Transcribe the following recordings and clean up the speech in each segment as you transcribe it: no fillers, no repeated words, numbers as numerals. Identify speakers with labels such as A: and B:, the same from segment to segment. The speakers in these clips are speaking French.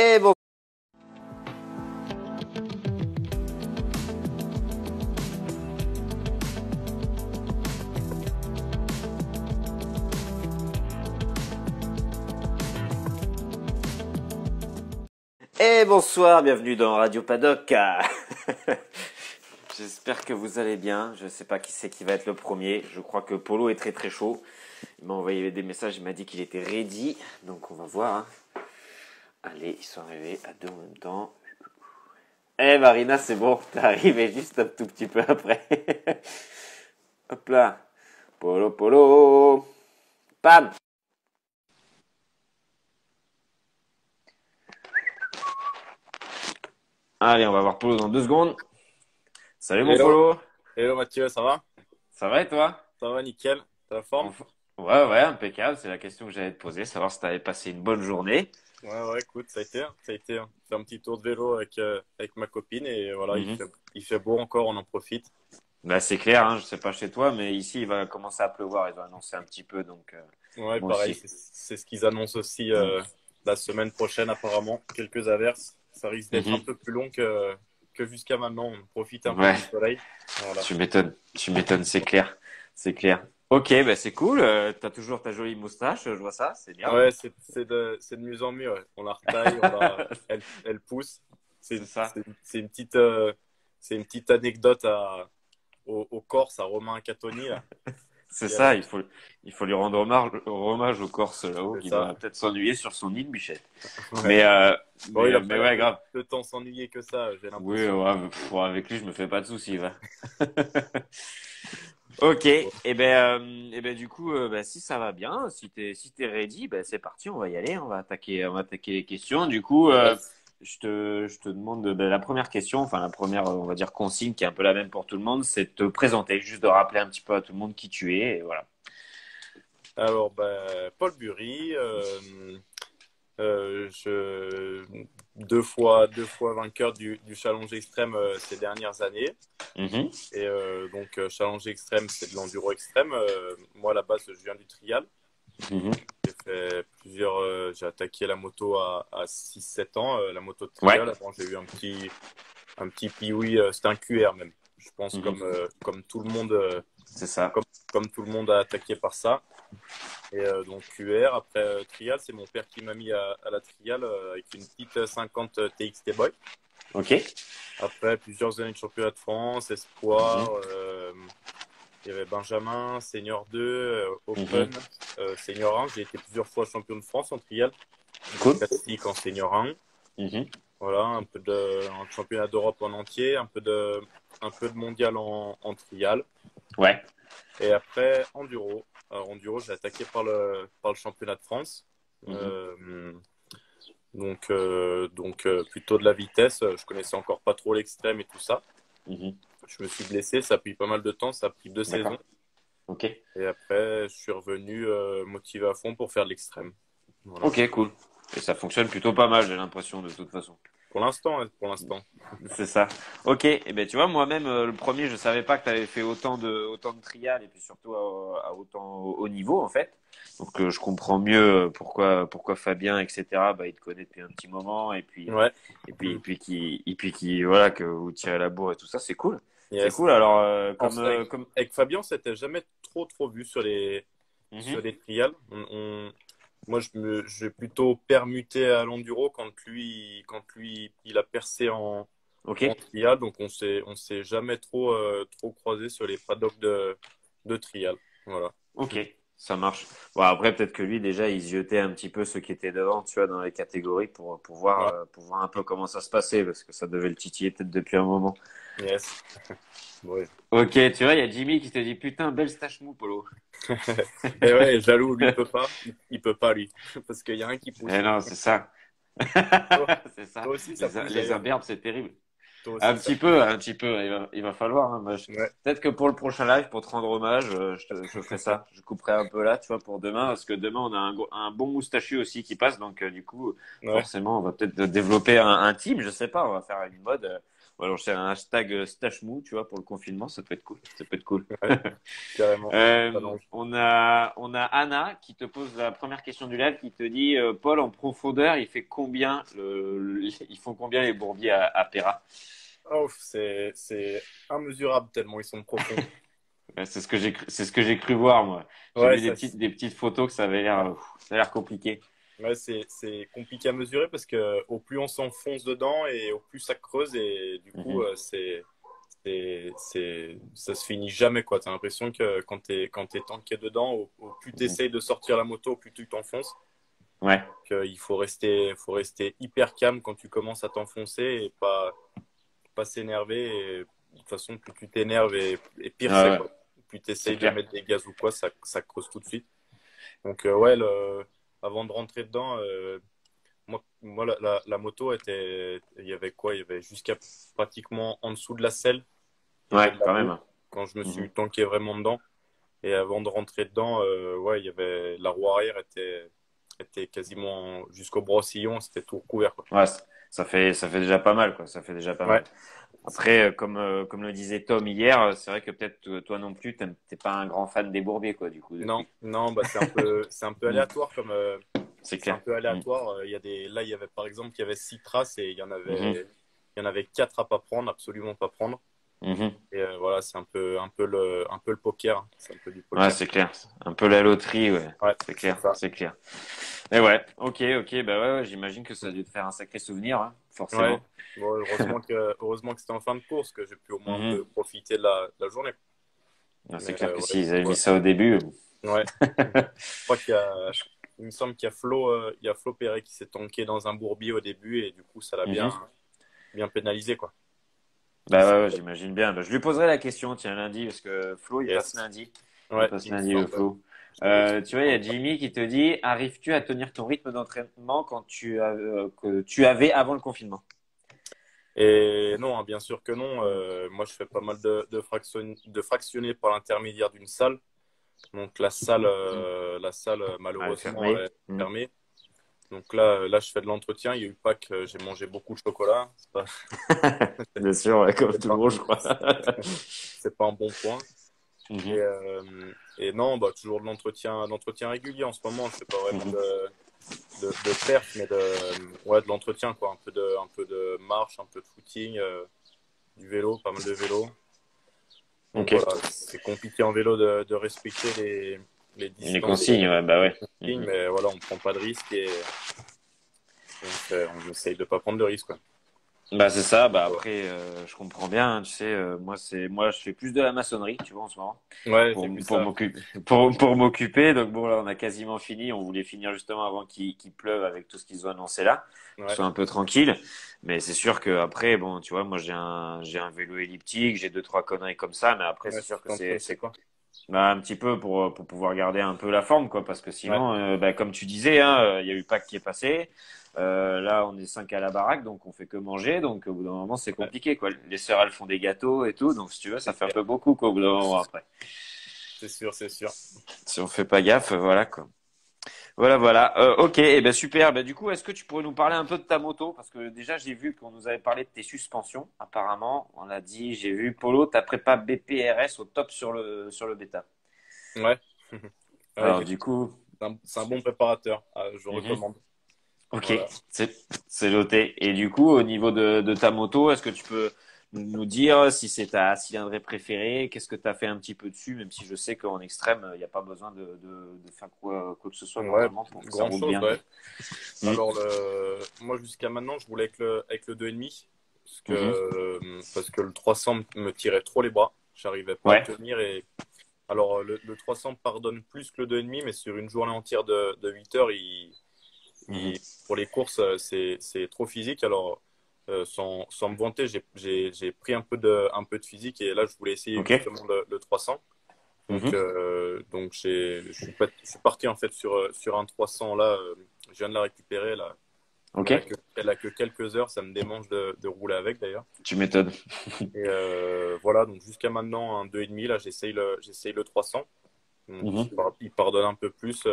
A: Et bon... Et bonsoir, bienvenue dans Radio Paddock. J'espère que vous allez bien. Je ne sais pas qui c'est qui va être le premier. Je crois que Polo est très très chaud. Il m'a envoyé des messages, il m'a dit qu'il était ready. Donc on va voir. Hein. Allez, ils sont arrivés à deux en même temps. Eh Marina, c'est bon, t'es arrivé juste un tout petit peu après. Hop là. Polo, Polo. Pam. Allez, on va voir Polo dans 2 secondes. Salut mon Polo.
B: Hello Mathieu, ça va?
A: Ça va et toi?
B: Ça va, nickel. T'as la forme?
A: Ouais, impeccable. C'est la question que j'allais te poser, savoir si t'avais passé une bonne journée.
B: Ouais, écoute, ça a été. Fait un petit tour de vélo avec ma copine et voilà, il fait beau encore, on en profite.
A: Bah, c'est clair, hein, je sais pas chez toi, mais ici, il va commencer à pleuvoir. Ils ont annoncé un petit peu, donc
B: Ouais,
A: moi
B: pareil,
A: aussi.
B: c'est ce qu'ils annoncent aussi la semaine prochaine apparemment. Quelques averses. Ça risque d'être un peu plus long que jusqu'à maintenant. On profite un peu
A: Ouais,
B: du soleil. Voilà.
A: tu m'étonnes, c'est clair, c'est clair. Ok, bah c'est cool. T'as toujours ta jolie moustache, je vois ça, c'est bien.
B: Ouais, c'est de mieux en mieux. Ouais. On la retaille, elle pousse.
A: C'est ça,
B: C'est c'est une petite anecdote au Corse, à Romain Catoni, là.
A: c'est
B: Qui
A: ça.
B: avait-
A: Il faut lui rendre hommage au Corse là-haut,
B: C'est
A: qui
B: ça.
A: doit peut-être s'ennuyer sur son île Bichette.
B: Ouais.
A: Mais, euh,
B: Bon, il a
A: mais
B: pas l'air
A: ouais, grave.
B: de tant s'ennuyer que ça, j'ai
A: Oui,
B: l'impression.
A: ouais, avec lui, je me fais pas de soucis, va. Ok, et ben du coup, bah, si ça va bien, si t'es ready, bah, c'est parti, on va y aller, on va attaquer les questions. Du coup,
B: Yes.
A: je te demande la première question, enfin la première, on va dire consigne qui est un peu la même pour tout le monde, c'est de te présenter, juste de rappeler un petit peu à tout le monde qui tu es, et voilà.
B: Alors, ben, Paul Bury, je, deux fois vainqueur du challenge extrême ces dernières années.
A: Mhm,
B: Et challenge extrême, c'est de l'enduro extrême. Moi, à la base, je viens du trial.
A: mhm.
B: J'ai attaqué la moto à 6 7 ans, la moto de
A: Ouais,
B: trial. Avant, j'ai eu un petit Piwi, c'était un QR même. Je pense
A: mhm.
B: comme tout le monde,
A: C'est ça.
B: comme tout le monde a attaqué par ça. Et donc QR, après trial, c'est mon père qui m'a mis à la trial avec une petite 50 TXT Boy.
A: Ok.
B: Après plusieurs années de championnat de France,
A: Mhm,
B: Espoir, il y avait Benjamin, Senior 2,
A: mhm.
B: Open, Senior 1. J'ai été plusieurs fois champion de France en trial, en
A: Cool.
B: classique, en Senior 1.
A: Mhm.
B: Voilà, un championnat d'Europe en entier, un peu de mondial en trial.
A: Ouais.
B: Et après, enduro. Alors, enduro, j'ai attaqué par le championnat de France.
A: Mhm.
B: Euh, plutôt de la vitesse. Je connaissais encore pas trop l'extrême et tout ça.
A: Mhm.
B: Je me suis blessé, ça a pris pas mal de temps, ça a pris 2 saisons.
A: D'accord. Ok.
B: Et après, je suis revenu motivé à fond pour faire de l'extrême. Voilà.
A: Ok, cool. Et ça fonctionne plutôt pas mal, j'ai l'impression, de toute façon.
B: Pour l'instant, hein, pour l'instant.
A: C'est ça. Ok. Et ben, tu vois, moi-même, le premier, je savais pas que tu avais fait autant de trial et puis surtout à autant haut niveau, en fait. Donc, je comprends mieux pourquoi Fabien, etc., bah, il te connaît depuis un petit moment
B: Ouais.
A: voilà, que vous tirez la bourre et tout ça, c'est cool. C'est
B: Yes.
A: cool. Alors,
B: Avec Fabien, on s'était jamais trop vu sur
A: Mhm.
B: les trials. Moi, j'ai plutôt permuté à l'enduro quand lui, il a percé
A: Ok.
B: en trial. Donc, on s'est jamais trop croisé sur les paddocks de trial. Voilà.
A: Ok, ça marche. Bon, après, peut-être que lui, déjà, il ziotait un petit peu ceux qui étaient devant, tu vois, dans les catégories
B: Ouais.
A: pour voir un peu comment ça se passait, parce que ça devait le titiller peut-être depuis un moment.
B: Yes. Ouais.
A: Ok, tu vois, il y a Jimmy qui te dit, putain, belle stache mou, Polo.
B: Et ouais, jaloux, lui, il peut pas. Il peut pas, lui. Parce qu'il y a un qui pousse.
A: Eh non, c'est ça.
B: Toi,
A: C'est ça.
B: toi aussi, ça pousse
A: Les
B: d'ailleurs.
A: imberbes, c'est terrible.
B: Toi aussi, ça pousse.
A: Un petit peu. Il va falloir. Hein.
B: Ouais.
A: Peut-être que pour le prochain live, pour te rendre hommage, je ferai ça. Je couperai un peu là, tu vois, pour demain, parce que demain, on a un bon moustachu aussi qui passe. Donc, du coup,
B: Ouais.
A: forcément, on va peut-être développer un team. Je sais pas. On va faire une mode. Bon, alors, c'est un hashtag stache mou, tu vois, pour le confinement, ça peut être cool. Ça peut être cool.
B: Ouais, carrément. Ça mange.
A: On a Anna qui te pose la première question du live, qui te dit Paul, en profondeur, il fait combien ils font combien les bourbiers à Pera?
B: Oh, c'est immesurable tellement ils sont profonds.
A: C'est ce que j'ai cru voir, moi. J'ai
B: Ouais,
A: vu des petites photos que ça a l'air compliqué.
B: ouais, c'est compliqué à mesurer parce que au plus on s'enfonce dedans et au plus ça creuse et du coup,
A: Mhm.
B: ça se finit jamais, quoi. T'as l'impression que quand t'es tanké dedans, au plus
A: Mhm.
B: t'essayes de sortir la moto, au plus tu t'enfonces.
A: Ouais,
B: Il faut rester hyper calme quand tu commences à t'enfoncer et pas s'énerver. Et de toute façon, plus tu t'énerves et pire c'est,
A: ouais,
B: quoi. Plus tu
A: c'est
B: essayes de
A: clair.
B: mettre des gaz ou quoi, ça creuse tout de suite. Donc, ouais, avant de rentrer dedans, moi la moto était. Il y avait quoi? Il y avait jusqu'à pratiquement en dessous de la selle, il y avait
A: Ouais,
B: de la
A: quand
B: boue
A: même.
B: quand je me
A: Mhm.
B: suis tanké vraiment dedans. Et avant de rentrer dedans, ouais, il y avait la roue arrière était quasiment jusqu'au brossillon, c'était tout recouvert, quoi.
A: Ouais, ça fait déjà pas mal, quoi. Ça fait déjà pas
B: Ouais,
A: mal. Après, comme le disait Tom hier, c'est vrai que peut-être toi non plus, t'es pas un grand fan des bourbiers, quoi, du coup,
B: non,
A: depuis.
B: non, bah c'est un peu
A: Mm.
B: aléatoire comme
A: C'est
B: c'est un
A: clair.
B: peu
A: Mm.
B: aléatoire. Il y a là, il y avait par exemple, il y avait 6 traces et
A: Mhm.
B: il y en avait 4 à pas prendre, absolument pas prendre.
A: Mhm.
B: Et voilà, c'est un peu le poker, hein. C'est un peu du
A: Ouais,
B: poker.
A: c'est clair. Un peu la loterie, ouais.
B: Ouais,
A: C'est
B: c'est
A: clair,
B: ça.
A: c'est clair. Et ouais, ok, bah ouais, j'imagine que ça a dû te faire un sacré souvenir, hein,
B: Ouais.
A: forcément.
B: Bon, heureusement que c'était en fin de course, que j'ai pu au moins un
A: Mhm.
B: peu profiter de la journée.
A: Ouais, c'est
B: Mais
A: clair que
B: ouais, du
A: s'ils avaient
B: coup,
A: mis ça au début.
B: ouais. Je crois il me semble qu'il y a il y a Flo Perret qui s'est tanké dans un bourbier au début et du coup, ça l'a
A: Mhm.
B: bien pénalisé, quoi. Il
A: Bah
B: s'est-
A: ouais, j'imagine bien. Bah, je lui poserai la question, tiens, lundi, parce que Flo, il passe
B: Yes.
A: lundi. Il
B: Ouais,
A: passe
B: il me
A: lundi, le
B: semble.
A: Flo. Tu vois, il y a Jimmy qui te dit, arrives-tu à tenir ton rythme d'entraînement que tu avais avant le confinement?
B: Et non, hein, bien sûr que non. Moi, je fais pas mal de fractionnés par l'intermédiaire d'une salle. Donc la salle
A: Ouais,
B: malheureusement
A: fermé.
B: est fermée. Donc là, je fais de l'entretien. Il y a eu Pâques, j'ai mangé beaucoup de chocolat.
A: Bien sûr, ouais, comme
B: C'est
A: tout le
B: pas,
A: monde, je crois.
B: c'est pas un bon point.
A: Mhm.
B: Et non, bah, toujours de l'entretien régulier en ce moment. Je fais pas vraiment
A: Mhm.
B: de perf, mais ouais, de l'entretien, quoi. Un peu de marche, un peu de footing, du vélo, pas mal de vélo. Donc
A: Ok.
B: voilà, c'est compliqué en vélo de respecter les
A: Les
B: distances
A: consignes, ouais, bah
B: les
A: ouais.
B: consignes,
A: Mhm.
B: mais voilà, on prend pas de risques et on essaye de pas prendre de risques, quoi.
A: Bah c'est ça,
B: Donc,
A: bah
B: voilà.
A: après je comprends bien, hein, tu sais, moi je fais plus de la maçonnerie, tu vois, en ce moment,
B: Ouais,
A: pour
B: j'ai vu
A: pour
B: ça.
A: m'occuper pour m'occuper. Donc bon là on a quasiment fini, on voulait finir justement avant qu'il pleuve avec tout ce qu'ils ont annoncé là, qu'on
B: Ouais,
A: soit un peu tranquille. Mais c'est sûr que après bon, tu vois, moi j'ai un vélo elliptique, j'ai deux trois conneries comme ça, mais après c'est
B: ouais,
A: sûr
B: tu
A: que
B: t'entraînes aussi,
A: c'est
B: quoi.
A: bah, un petit peu pour pouvoir garder un peu la forme, quoi, parce que
B: Ouais,
A: sinon, bah, comme tu disais, hein, il y a eu Pâques qui est passé. Là, on est cinq à la baraque, donc on fait que manger. Donc, au bout d'un moment, c'est
B: ouais,
A: compliqué, quoi. Les sœurs, elles font des gâteaux et tout. Donc, si tu veux, ça
B: c'est
A: fait un
B: clair.
A: peu beaucoup, quoi, au bout d'un moment après.
B: C'est sûr, c'est sûr.
A: Si on fait pas gaffe, voilà, quoi. Voilà. Ok, et ben super. Ben, du coup, est-ce que tu pourrais nous parler un peu de ta moto? Parce que déjà, j'ai vu qu'on nous avait parlé de tes suspensions, apparemment. On a dit, j'ai vu Polo, ta prépa BPRS au top sur le bêta.
B: Ouais. Ouais,
A: Alors, du
B: effectivement,
A: coup,
B: c'est un bon préparateur. Je
A: mhm.
B: recommande.
A: Ok,
B: Voilà.
A: c'est noté. Et du coup, au niveau de ta moto, est-ce que tu peux nous dire si c'est ta cylindrée préférée, qu'est-ce que tu as fait un petit peu dessus, même si je sais qu'en extrême, il n'y a pas besoin de faire quoi que ce soit
B: Ouais,
A: normalement pour que ça
B: grand
A: roule
B: chose,
A: bien, quoi.
B: ouais.
A: Mhm.
B: Alors, moi, jusqu'à maintenant, je voulais avec le 2,5
A: Mhm.
B: parce que le 300 me tirait trop les bras. J'arrivais pas à le
A: Ouais.
B: tenir. Alors, le 300 pardonne plus que le 2,5, mais sur une journée entière de 8 heures,
A: Mhm.
B: pour les courses, c'est trop physique. Alors, sans me vanter, j'ai pris un peu de physique et là, je voulais essayer
A: Ok.
B: justement le 300.
A: Mhm.
B: Donc je suis parti en fait sur un 300 là. Je viens de la récupérer là.
A: Ok.
B: Elle a que quelques heures. Ça me démange de rouler avec d'ailleurs.
A: Tu m'étonnes.
B: Et voilà, donc jusqu'à maintenant un 2,5 là, j'essaye le 300. Donc
A: Mhm.
B: il pardonne un peu plus.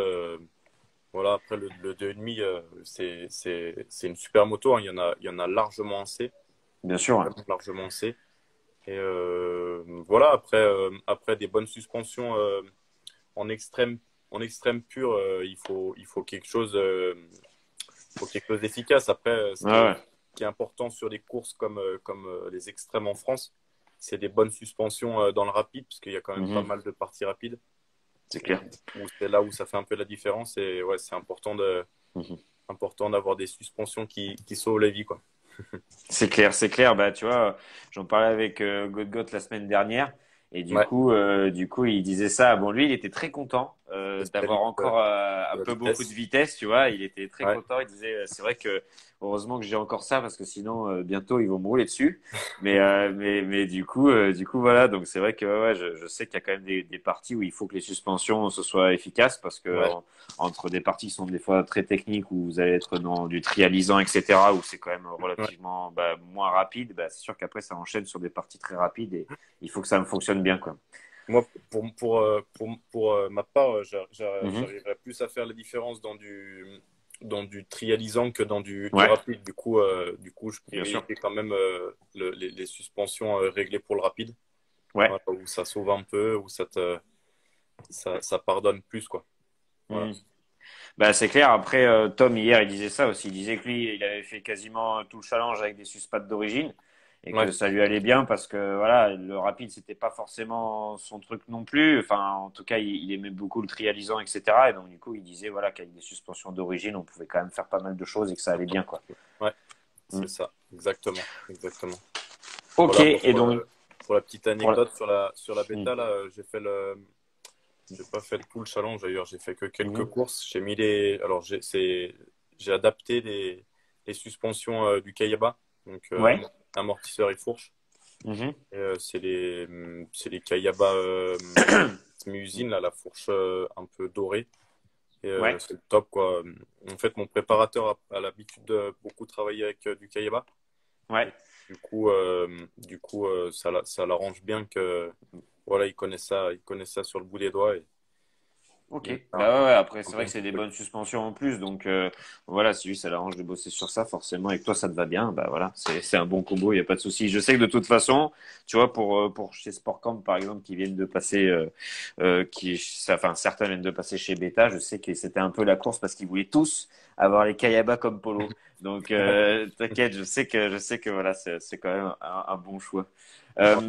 B: Voilà, après le 2,5 c'est une super moto, hein. Il y en a largement assez.
A: Bien sûr. Ouais.
B: vraiment largement C. Et voilà, après des bonnes suspensions en extrême, en extrême pur, il faut quelque chose d'efficace. Après,
A: Ouais, ouais.
B: qui est important sur des courses comme les extrêmes en France, c'est des bonnes suspensions dans le rapide, parce qu'il y a quand même pas
A: Mhm.
B: mal de parties rapides,
A: C'est
B: où,
A: clair.
B: où c'est là où ça fait un peu la différence. Et ouais, c'est
A: Mhm.
B: important d'avoir des suspensions qui sauvent la vie, quoi.
A: C'est clair, c'est clair. Bah, tu vois, j'en parlais avec Godgot la semaine dernière, et
B: Ouais,
A: du coup, il disait ça. Bon, lui, il était très content d'avoir
B: spécialiste
A: encore un
B: de la
A: peu beaucoup de
B: vitesse.
A: vitesse, tu vois. Il était très
B: Ouais,
A: content. Il disait, c'est vrai que heureusement que j'ai encore ça parce que sinon, bientôt, ils vont me rouler dessus. Mais du coup, voilà. Donc, c'est vrai que ouais, je sais qu'il y a quand même des parties où il faut que les suspensions se soient efficaces parce que
B: ouais,
A: entre des parties qui sont des fois très techniques où vous allez être dans du trialisant, etc., où c'est quand même
B: ouais.
A: relativement moins rapide, bah, c'est sûr qu'après ça enchaîne sur des parties très rapides et il faut que ça fonctionne bien, quoi.
B: Moi, pour ma part,
A: Mhm.
B: j'arriverais plus à faire la différence dans du trialisant que dans du
A: Ouais,
B: rapide. Du coup, je
A: bien sûr.
B: privilégie quand même les suspensions réglées pour le rapide.
A: Ouais.
B: Voilà, où ça sauve un peu, où ça pardonne plus, quoi. Voilà.
A: Mhm. Bah, c'est clair. Après, Tom, hier, il disait ça aussi. Il disait que lui, il avait fait quasiment tout le challenge avec des suspattes d'origine et que
B: Ouais,
A: ça lui allait bien parce que voilà, le rapide, c'était pas forcément son truc non plus. Enfin, en tout cas, il aimait beaucoup le trialisant, etc. Et donc, du coup, il disait voilà, qu'avec des suspensions d'origine, on pouvait quand même faire pas mal de choses et que ça allait bien, quoi.
B: ouais,
A: Mm.
B: c'est ça, exactement, exactement.
A: Ok,
B: Voilà,
A: et donc,
B: pour la petite
A: pour la...
B: anecdote sur la
A: Mm.
B: bêta, là, j'ai pas fait tout le challenge d'ailleurs, j'ai fait que quelques
A: Mhm.
B: courses. Alors j'ai adapté les suspensions du Kayaba, donc
A: Ouais.
B: amortisseur et fourche.
A: Mhm.
B: Et, c'est les Kayaba semi-usine, là, la fourche un peu dorée. Et
A: Ouais.
B: c'est le top, quoi. En fait, mon préparateur a l'habitude de beaucoup travailler avec du Kayaba.
A: Ouais.
B: Et du coup ça l'arrange bien que voilà, il connaît ça sur le bout des doigts. Et
A: Ok.
B: il a
A: Bah ouais, ouais, après,
B: un
A: c'est vrai
B: bon
A: que c'est des
B: truc.
A: bonnes suspensions en plus. Donc, voilà, si lui, ça l'arrange de bosser sur ça, forcément, et que toi, ça te va bien, bah voilà, c'est un bon combo, il n'y a pas de souci. Je sais que de toute façon, tu vois, pour chez Sportcamp, par exemple, qui viennent de passer, enfin, certains viennent de passer chez Beta, je sais que c'était un peu la course parce qu'ils voulaient tous avoir les Kayaba comme polo. Donc, t'inquiète, je sais que voilà, c'est quand même un bon choix.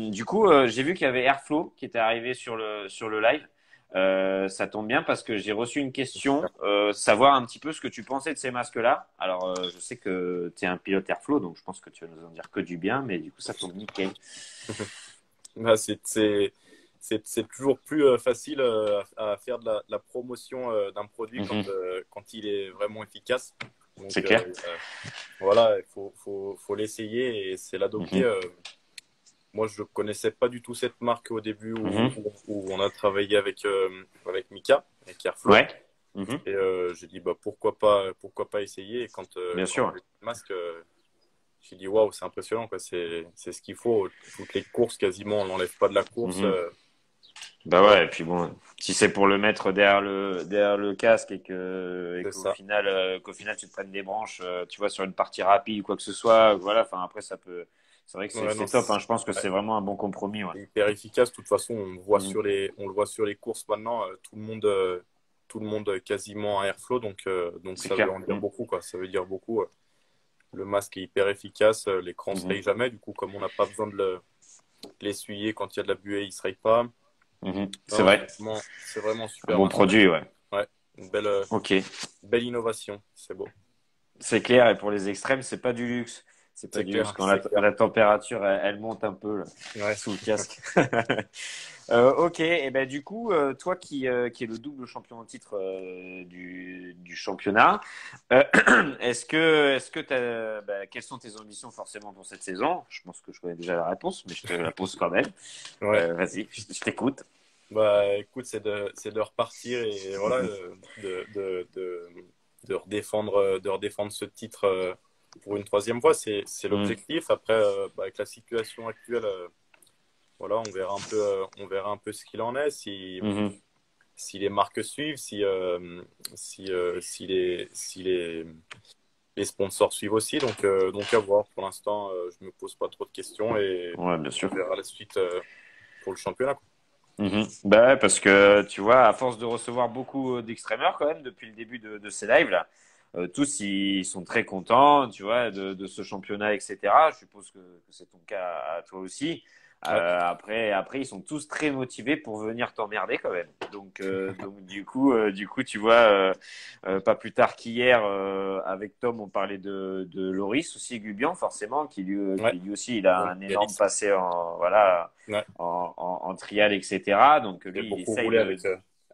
A: Du coup, j'ai vu qu'il y avait Airflow qui était arrivé sur le live. Ça tombe bien parce que j'ai reçu une question, savoir un petit peu ce que tu pensais de ces masques-là. Alors, je sais que tu es un pilote Airflow, donc je pense que tu vas nous en dire que du bien, mais du coup, ça tombe nickel.
B: Bah, c'est toujours plus facile à faire de la promotion d'un produit
A: Mhm.
B: quand il est vraiment efficace.
A: C'est
B: Donc
A: clair.
B: voilà, faut l'essayer et c'est l'adopter.
A: Mhm.
B: Moi, je connaissais pas du tout cette marque au début
A: Mhm.
B: où on a travaillé avec Mika, avec Airflow.
A: Ouais. Mhm.
B: Et j'ai dit, bah, pourquoi pas essayer. Et
A: Bien
B: quand
A: sûr.
B: j'ai vu le masque, j'ai dit, waouh, c'est impressionnant, quoi. C'est ce qu'il faut. Toutes les courses, quasiment, on l'enlève pas de la course.
A: Mhm. Bah
B: Voilà,
A: ouais, et puis bon, si c'est pour le mettre derrière le casque et
B: c'est ça.
A: qu'au final tu te prennes des branches, tu vois, sur une partie rapide ou quoi que ce soit, voilà, enfin après ça peut, c'est vrai que
B: Ouais, non,
A: c'est top, hein, je pense que
B: ouais,
A: c'est vraiment un bon compromis, ouais.
B: c'est hyper efficace. De toute façon,
A: Mhm.
B: on le voit sur les courses maintenant. Tout le monde quasiment à Airflow. Donc
A: C'est
B: ça veut
A: clair.
B: en dire beaucoup, quoi. Ça veut dire beaucoup. Le masque est hyper efficace. L'écran se
A: Mhm.
B: raye jamais. Du coup, comme on n'a pas besoin de l'essuyer quand il y a de la buée, il se raye pas.
A: Mhm. C'est
B: Non,
A: vrai.
B: c'est vraiment
A: Un
B: super
A: bon
B: masque.
A: produit, ouais.
B: Ouais, une
A: Ok.
B: belle innovation. C'est beau.
A: C'est clair, et pour les extrêmes, c'est pas du luxe. C'est pas
B: C'est
A: du luxe
B: clair,
A: quand
B: c'est clair.
A: la température elle monte un peu là,
B: Ouais.
A: sous le casque. Ok, et ben du coup, toi qui es le double champion en titre du championnat, euh, quelles sont tes ambitions forcément pour cette saison? Je pense que je connais déjà la réponse, mais je te la pose quand même.
B: Ouais.
A: Vas-y, je t'écoute.
B: Bah, écoute, c'est de repartir et voilà,
A: Mhm,
B: de redéfendre ce titre pour une troisième fois. C'est
A: mhm,
B: l'objectif. Après, bah, avec la situation actuelle, voilà, on verra un peu ce qu'il en est.
A: mhm.
B: Si les marques suivent, si les les sponsors suivent aussi. Donc à voir. Pour l'instant, je me pose pas trop de questions et
A: Ouais, bien sûr.
B: on verra la suite pour le championnat, quoi.
A: Bah ouais, parce que tu vois, à force de recevoir beaucoup d'extrémeurs quand même depuis le début de ces lives là, tous ils sont très contents, tu vois, de ce championnat, etc. Je suppose que c'est ton cas à toi aussi.
B: Ouais.
A: Après, ils sont tous très motivés pour venir t'emmerder quand même. Donc du coup, tu vois, pas plus tard qu'hier, avec Tom, on parlait de Loris aussi Gubian, forcément,
B: Ouais.
A: qui lui aussi, il a
B: Donc,
A: un énorme
B: Galice.
A: passé en voilà
B: Ouais.
A: en trial, etc. Donc
B: J'ai
A: lui, il
B: beaucoup
A: essaye
B: roulé
A: de.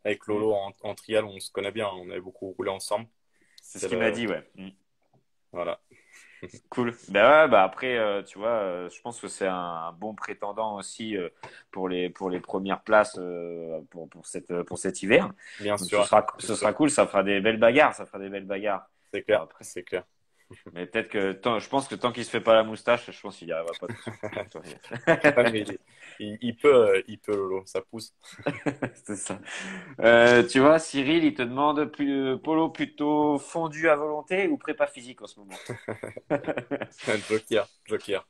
B: avec
A: Hmm.
B: Lolo en trial, on se connaît bien, on avait beaucoup roulé ensemble.
A: C'est ce
B: C'est
A: qu'il m'a
B: le
A: dit, ouais. Hmm.
B: voilà.
A: Cool. Ben ouais, bah après, tu vois, je pense que c'est un bon prétendant aussi pour les premières places pour cet hiver.
B: Bien
A: Donc
B: sûr, bien
A: ce
B: sûr.
A: sera cool, ça fera des belles bagarres, ça fera des belles bagarres.
B: C'est
A: Bon,
B: clair,
A: après.
B: c'est clair.
A: Mais peut-être que je pense que tant qu'il se fait pas la moustache, je pense qu'il y arrivera pas tout de suite. Donc, toi,
B: Ouais, mais il peut Lolo, ça pousse.
A: c'est ça. Tu vois, Cyril, il te demande polo plutôt fondu à volonté ou prépa physique en ce moment?
B: Joker, Joker.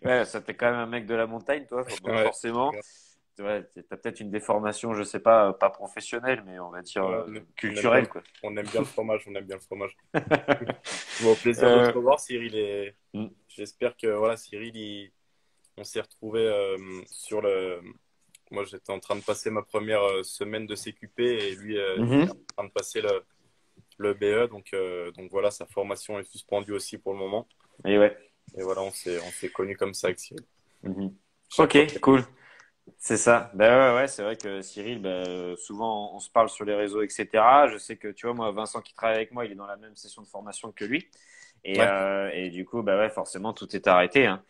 A: Ouais, ça t'es quand même un mec de la montagne, toi, donc
B: Ouais.
A: forcément, ouais, t'as peut-être une déformation, je sais pas, pas professionnelle, mais on va dire
B: Ouais,
A: culturelle, quoi.
B: on aime bien le fromage, on aime bien le fromage. Bon, au plaisir de te
A: Euh,
B: revoir, Cyril. Et
A: mm,
B: j'espère que voilà, on s'est retrouvé sur le. Moi, j'étais en train de passer ma première semaine de CQP et lui, il est en
A: mhm.
B: train de passer le BE. Donc voilà, sa formation est suspendue aussi pour le moment.
A: Et ouais.
B: Et voilà, on s'est connus comme ça avec Cyril.
A: Mhm.
B: Chaque fois
A: Ok,
B: qu'il
A: cool. C'est ça. Ben ouais, ouais, c'est vrai que Cyril, souvent on se parle sur les réseaux, etc. Je sais que tu vois, moi, Vincent qui travaille avec moi, il est dans la même session de formation que lui.
B: Ouais,
A: Et du coup, bah ouais, forcément, tout est arrêté, hein.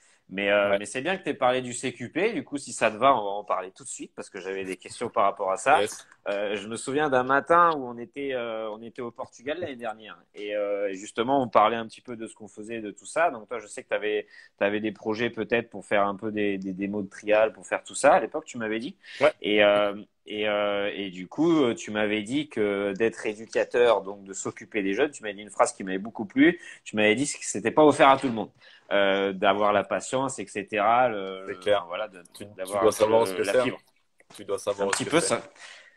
B: ouais,
A: Mais c'est bien que tu aies parlé du CQP. Du coup, si ça te va, on va en parler tout de suite parce que j'avais des questions par rapport à ça.
B: yes.
A: Je me souviens d'un matin où on était au Portugal l'année dernière. Et justement, on parlait un petit peu de ce qu'on faisait, de tout ça. Donc toi, je sais que tu avais des projets peut-être pour faire un peu des démos de trial, pour faire tout ça. À l'époque, tu m'avais dit.
B: Ouais,
A: Et du coup, tu m'avais dit que d'être éducateur, donc de s'occuper des jeunes, tu m'avais dit une phrase qui m'avait beaucoup plu. Tu m'avais dit que c'était pas offert à tout le monde, d'avoir la patience, etc.
B: c'est
A: Enfin,
B: clair.
A: voilà,
B: Tu
A: d'avoir un
B: dois
A: peu
B: savoir ce que
A: la
B: c'est, hein.
A: fibre.
B: Tu dois
A: Un
B: savoir ce
A: petit
B: que
A: peu,
B: c'est.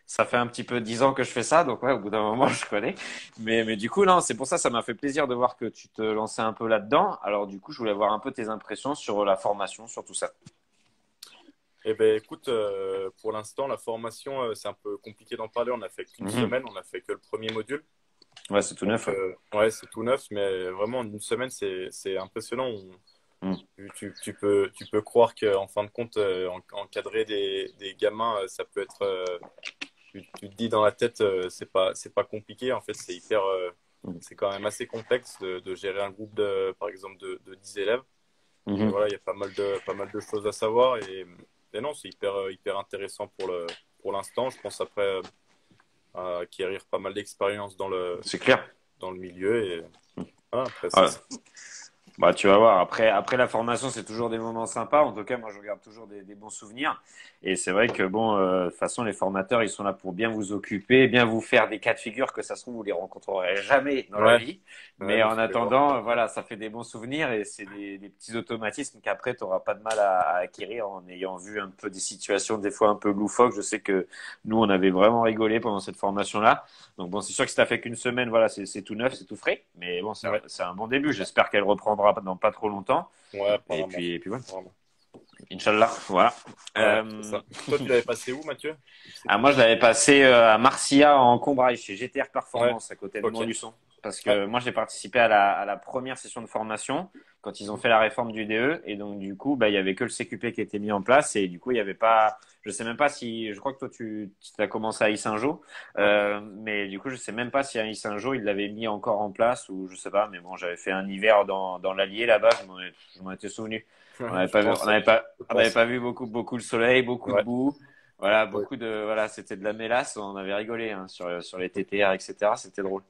A: ça fait un petit peu 10 ans que je fais ça, donc ouais, au bout d'un moment, je connais. Mais du coup, non, c'est pour ça, ça m'a fait plaisir de voir que tu te lançais un peu là-dedans. Alors du coup, je voulais avoir un peu tes impressions sur la formation, sur tout ça.
B: Eh ben, écoute, pour l'instant, la formation, c'est un peu compliqué d'en parler. On a fait qu'une
A: Mhm.
B: semaine, on a fait que le premier module.
A: Ouais, c'est tout
B: Donc,
A: neuf. Ouais.
B: ouais, c'est tout neuf, mais vraiment, en une semaine, c'est impressionnant.
A: Mhm.
B: Tu peux croire qu'en fin de compte, encadrer des gamins, ça peut être. Tu te dis dans la tête, c'est pas compliqué. En fait, c'est quand même assez complexe de gérer un groupe par exemple, de 10 élèves. Et
A: Mhm.
B: voilà, il y a pas mal de choses à savoir. Et non, c'est hyper intéressant pour l'instant. Je pense après acquérir pas mal d'expérience
A: C'est clair.
B: dans le milieu. Et voilà, après,
A: Ouais. Bah, tu vas voir. Après la formation, c'est toujours des moments sympas. En tout cas, moi, je garde toujours des bons souvenirs. Et c'est vrai que bon, de toute façon, les formateurs, ils sont là pour bien vous occuper, bien vous faire des cas de figure que ça se trouve, vous les rencontrerez jamais dans la
B: ouais,
A: vie.
B: ouais,
A: Mais
B: me
A: en
B: suis fait voir.
A: attendant, voilà, ça fait des bons souvenirs et c'est des petits automatismes qu'après, tu n'auras pas de mal à acquérir en ayant vu un peu des situations, des fois un peu loufoques. Je sais que nous, on avait vraiment rigolé pendant cette formation-là. Donc bon, c'est sûr que si t'as fait qu'une semaine, voilà, c'est tout neuf, c'est tout frais. Mais bon,
B: Ouais,
A: c'est un bon début. J'espère qu'elle reprendra dans pas trop longtemps.
B: ouais, apparemment.
A: Et puis voilà.
B: Apparemment.
A: Inch'Allah, voilà.
B: Ouais, c'est
A: Euh,
B: ça. Toi, tu l'avais passé où, Mathieu?
A: moi,
B: CQP?
A: je l'avais passé à Marcia en Combraille, chez GTR
B: Ouais,
A: Performance, à côté de
B: ok.
A: Montluçon. Parce
B: Ouais,
A: que moi, j'ai participé à la première session de formation quand ils ont fait la réforme du DE. Et donc, du coup, bah, il y avait que le CQP qui était mis en place. Et du coup, il y avait pas, je sais même pas si, je crois que toi, tu as commencé à Issingeau.
B: ouais.
A: Mais du coup, je sais même pas si à Issingeau, ils l'avaient mis encore en place ou je sais pas. Mais bon, j'avais fait un hiver dans l'Allier là-bas. Je m'en étais souvenu.
B: Je pense,
A: On
B: je
A: n'avait pas
B: pense.
A: vu beaucoup de soleil, beaucoup de
B: Ouais,
A: boue. Voilà,
B: Ouais,
A: voilà, c'était de la mélasse, on avait rigolé hein, sur les TTR, etc. C'était drôle.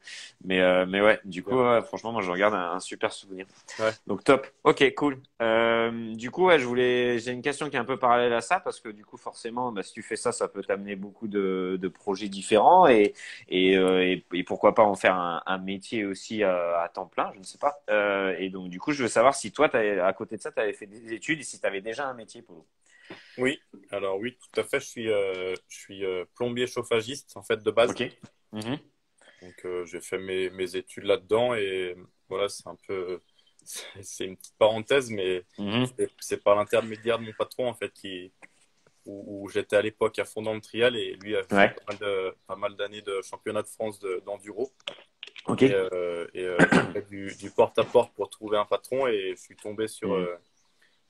A: Mais ouais, du coup,
B: bien.
A: ouais, franchement, moi, je regarde un super souvenir.
B: Ouais,
A: Donc top. Ok, cool. Du coup, ouais, j'ai une question qui est un peu parallèle à ça parce que du coup, forcément, bah, si tu fais ça, ça peut t'amener beaucoup de projets différents et pourquoi pas en faire un métier aussi à temps plein, je ne sais pas. Et donc, du coup, je veux savoir si toi, à côté de ça, tu avais fait des études et si tu avais déjà un métier pour.
B: oui, alors oui, tout à fait. Je suis plombier chauffagiste en fait de base.
A: Ok. Mhm.
B: Donc j'ai fait mes études là-dedans et voilà, c'est un peu, c'est une petite parenthèse, mais
A: Mhm.
B: c'est par l'intermédiaire de mon patron en fait où j'étais à l'époque à fond dans le trial et lui a fait
A: Ouais.
B: pas mal d'années de championnat de France d'enduro.
A: Ok.
B: J'ai fait du porte-à-porte pour trouver un patron et je suis tombé
A: Mhm.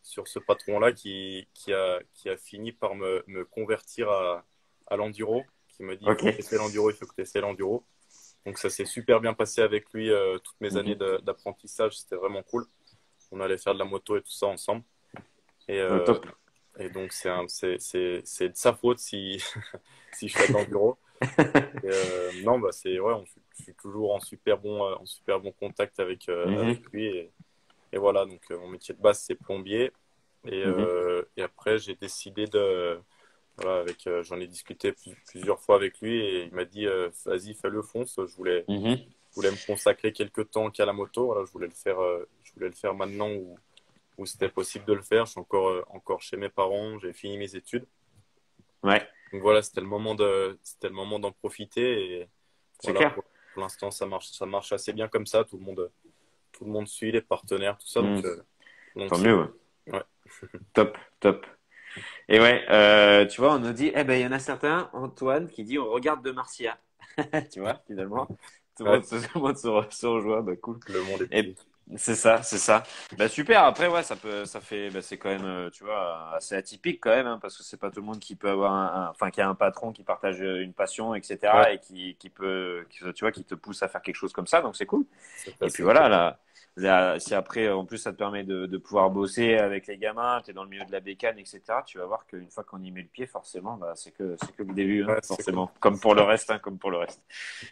B: sur ce patron-là qui a fini par me convertir à l'enduro, qui me dit il faut que tu
A: Ok.
B: essaies l'enduro, il faut que tu essaies l'enduro. Donc ça s'est super bien passé avec lui, toutes mes années
A: Mhm.
B: d'apprentissage, c'était vraiment cool. On allait faire de la moto et tout ça ensemble. Et,
A: Au top.
B: donc c'est de sa faute si, si je fais de l'enduro. Non, bah ouais, je suis toujours en super bon contact avec
A: Mhm.
B: lui. Et voilà, donc mon métier de base, c'est plombier.
A: Mhm.
B: Et après, j'ai décidé voilà, j'en ai discuté plusieurs fois avec lui et il m'a dit, vas-y, fais-le, fonce.
A: Mhm.
B: Je voulais me consacrer quelques temps qu'à la moto. Voilà, je voulais le faire maintenant où c'était possible de le faire. Je suis encore chez mes parents, j'ai fini mes études.
A: Ouais,
B: Donc voilà, c'était le moment d'en profiter. Et
A: c'est
B: voilà,
A: clair.
B: pour l'instant, ça marche assez bien comme ça. Tout le monde suit, les partenaires, tout ça.
A: Mhm.
B: Donc
A: Tant
B: c'est
A: mieux.
B: cool.
A: Ouais.
B: Ouais,
A: Top, top. Et ouais, tu vois, on nous dit, eh ben, il y en a certains, Antoine, qui dit, on regarde de Marcia. Tu vois, finalement,
B: ouais,
A: tout le monde se rejoint. Bah, cool.
B: le monde est
A: Et
B: petit.
A: c'est ça, c'est ça. Bah, super. Après, ouais, ça fait, bah, c'est quand même, tu vois, assez atypique quand même, hein, parce que c'est pas tout le monde qui peut avoir enfin, qui a un patron qui partage une passion,
B: Ouais,
A: etc., et tu vois, qui te pousse à faire quelque chose comme ça. Donc, c'est cool.
B: c'est
A: Et puis
B: assez
A: voilà,
B: cool.
A: là, si après, en plus, ça te permet de pouvoir bosser avec les gamins, tu es dans le milieu de la bécane, etc., tu vas voir qu'une fois qu'on y met le pied, forcément, bah, c'est que le début, hein,
B: Ouais, c'est cool.
A: forcément. Comme pour le reste, hein, comme pour le reste.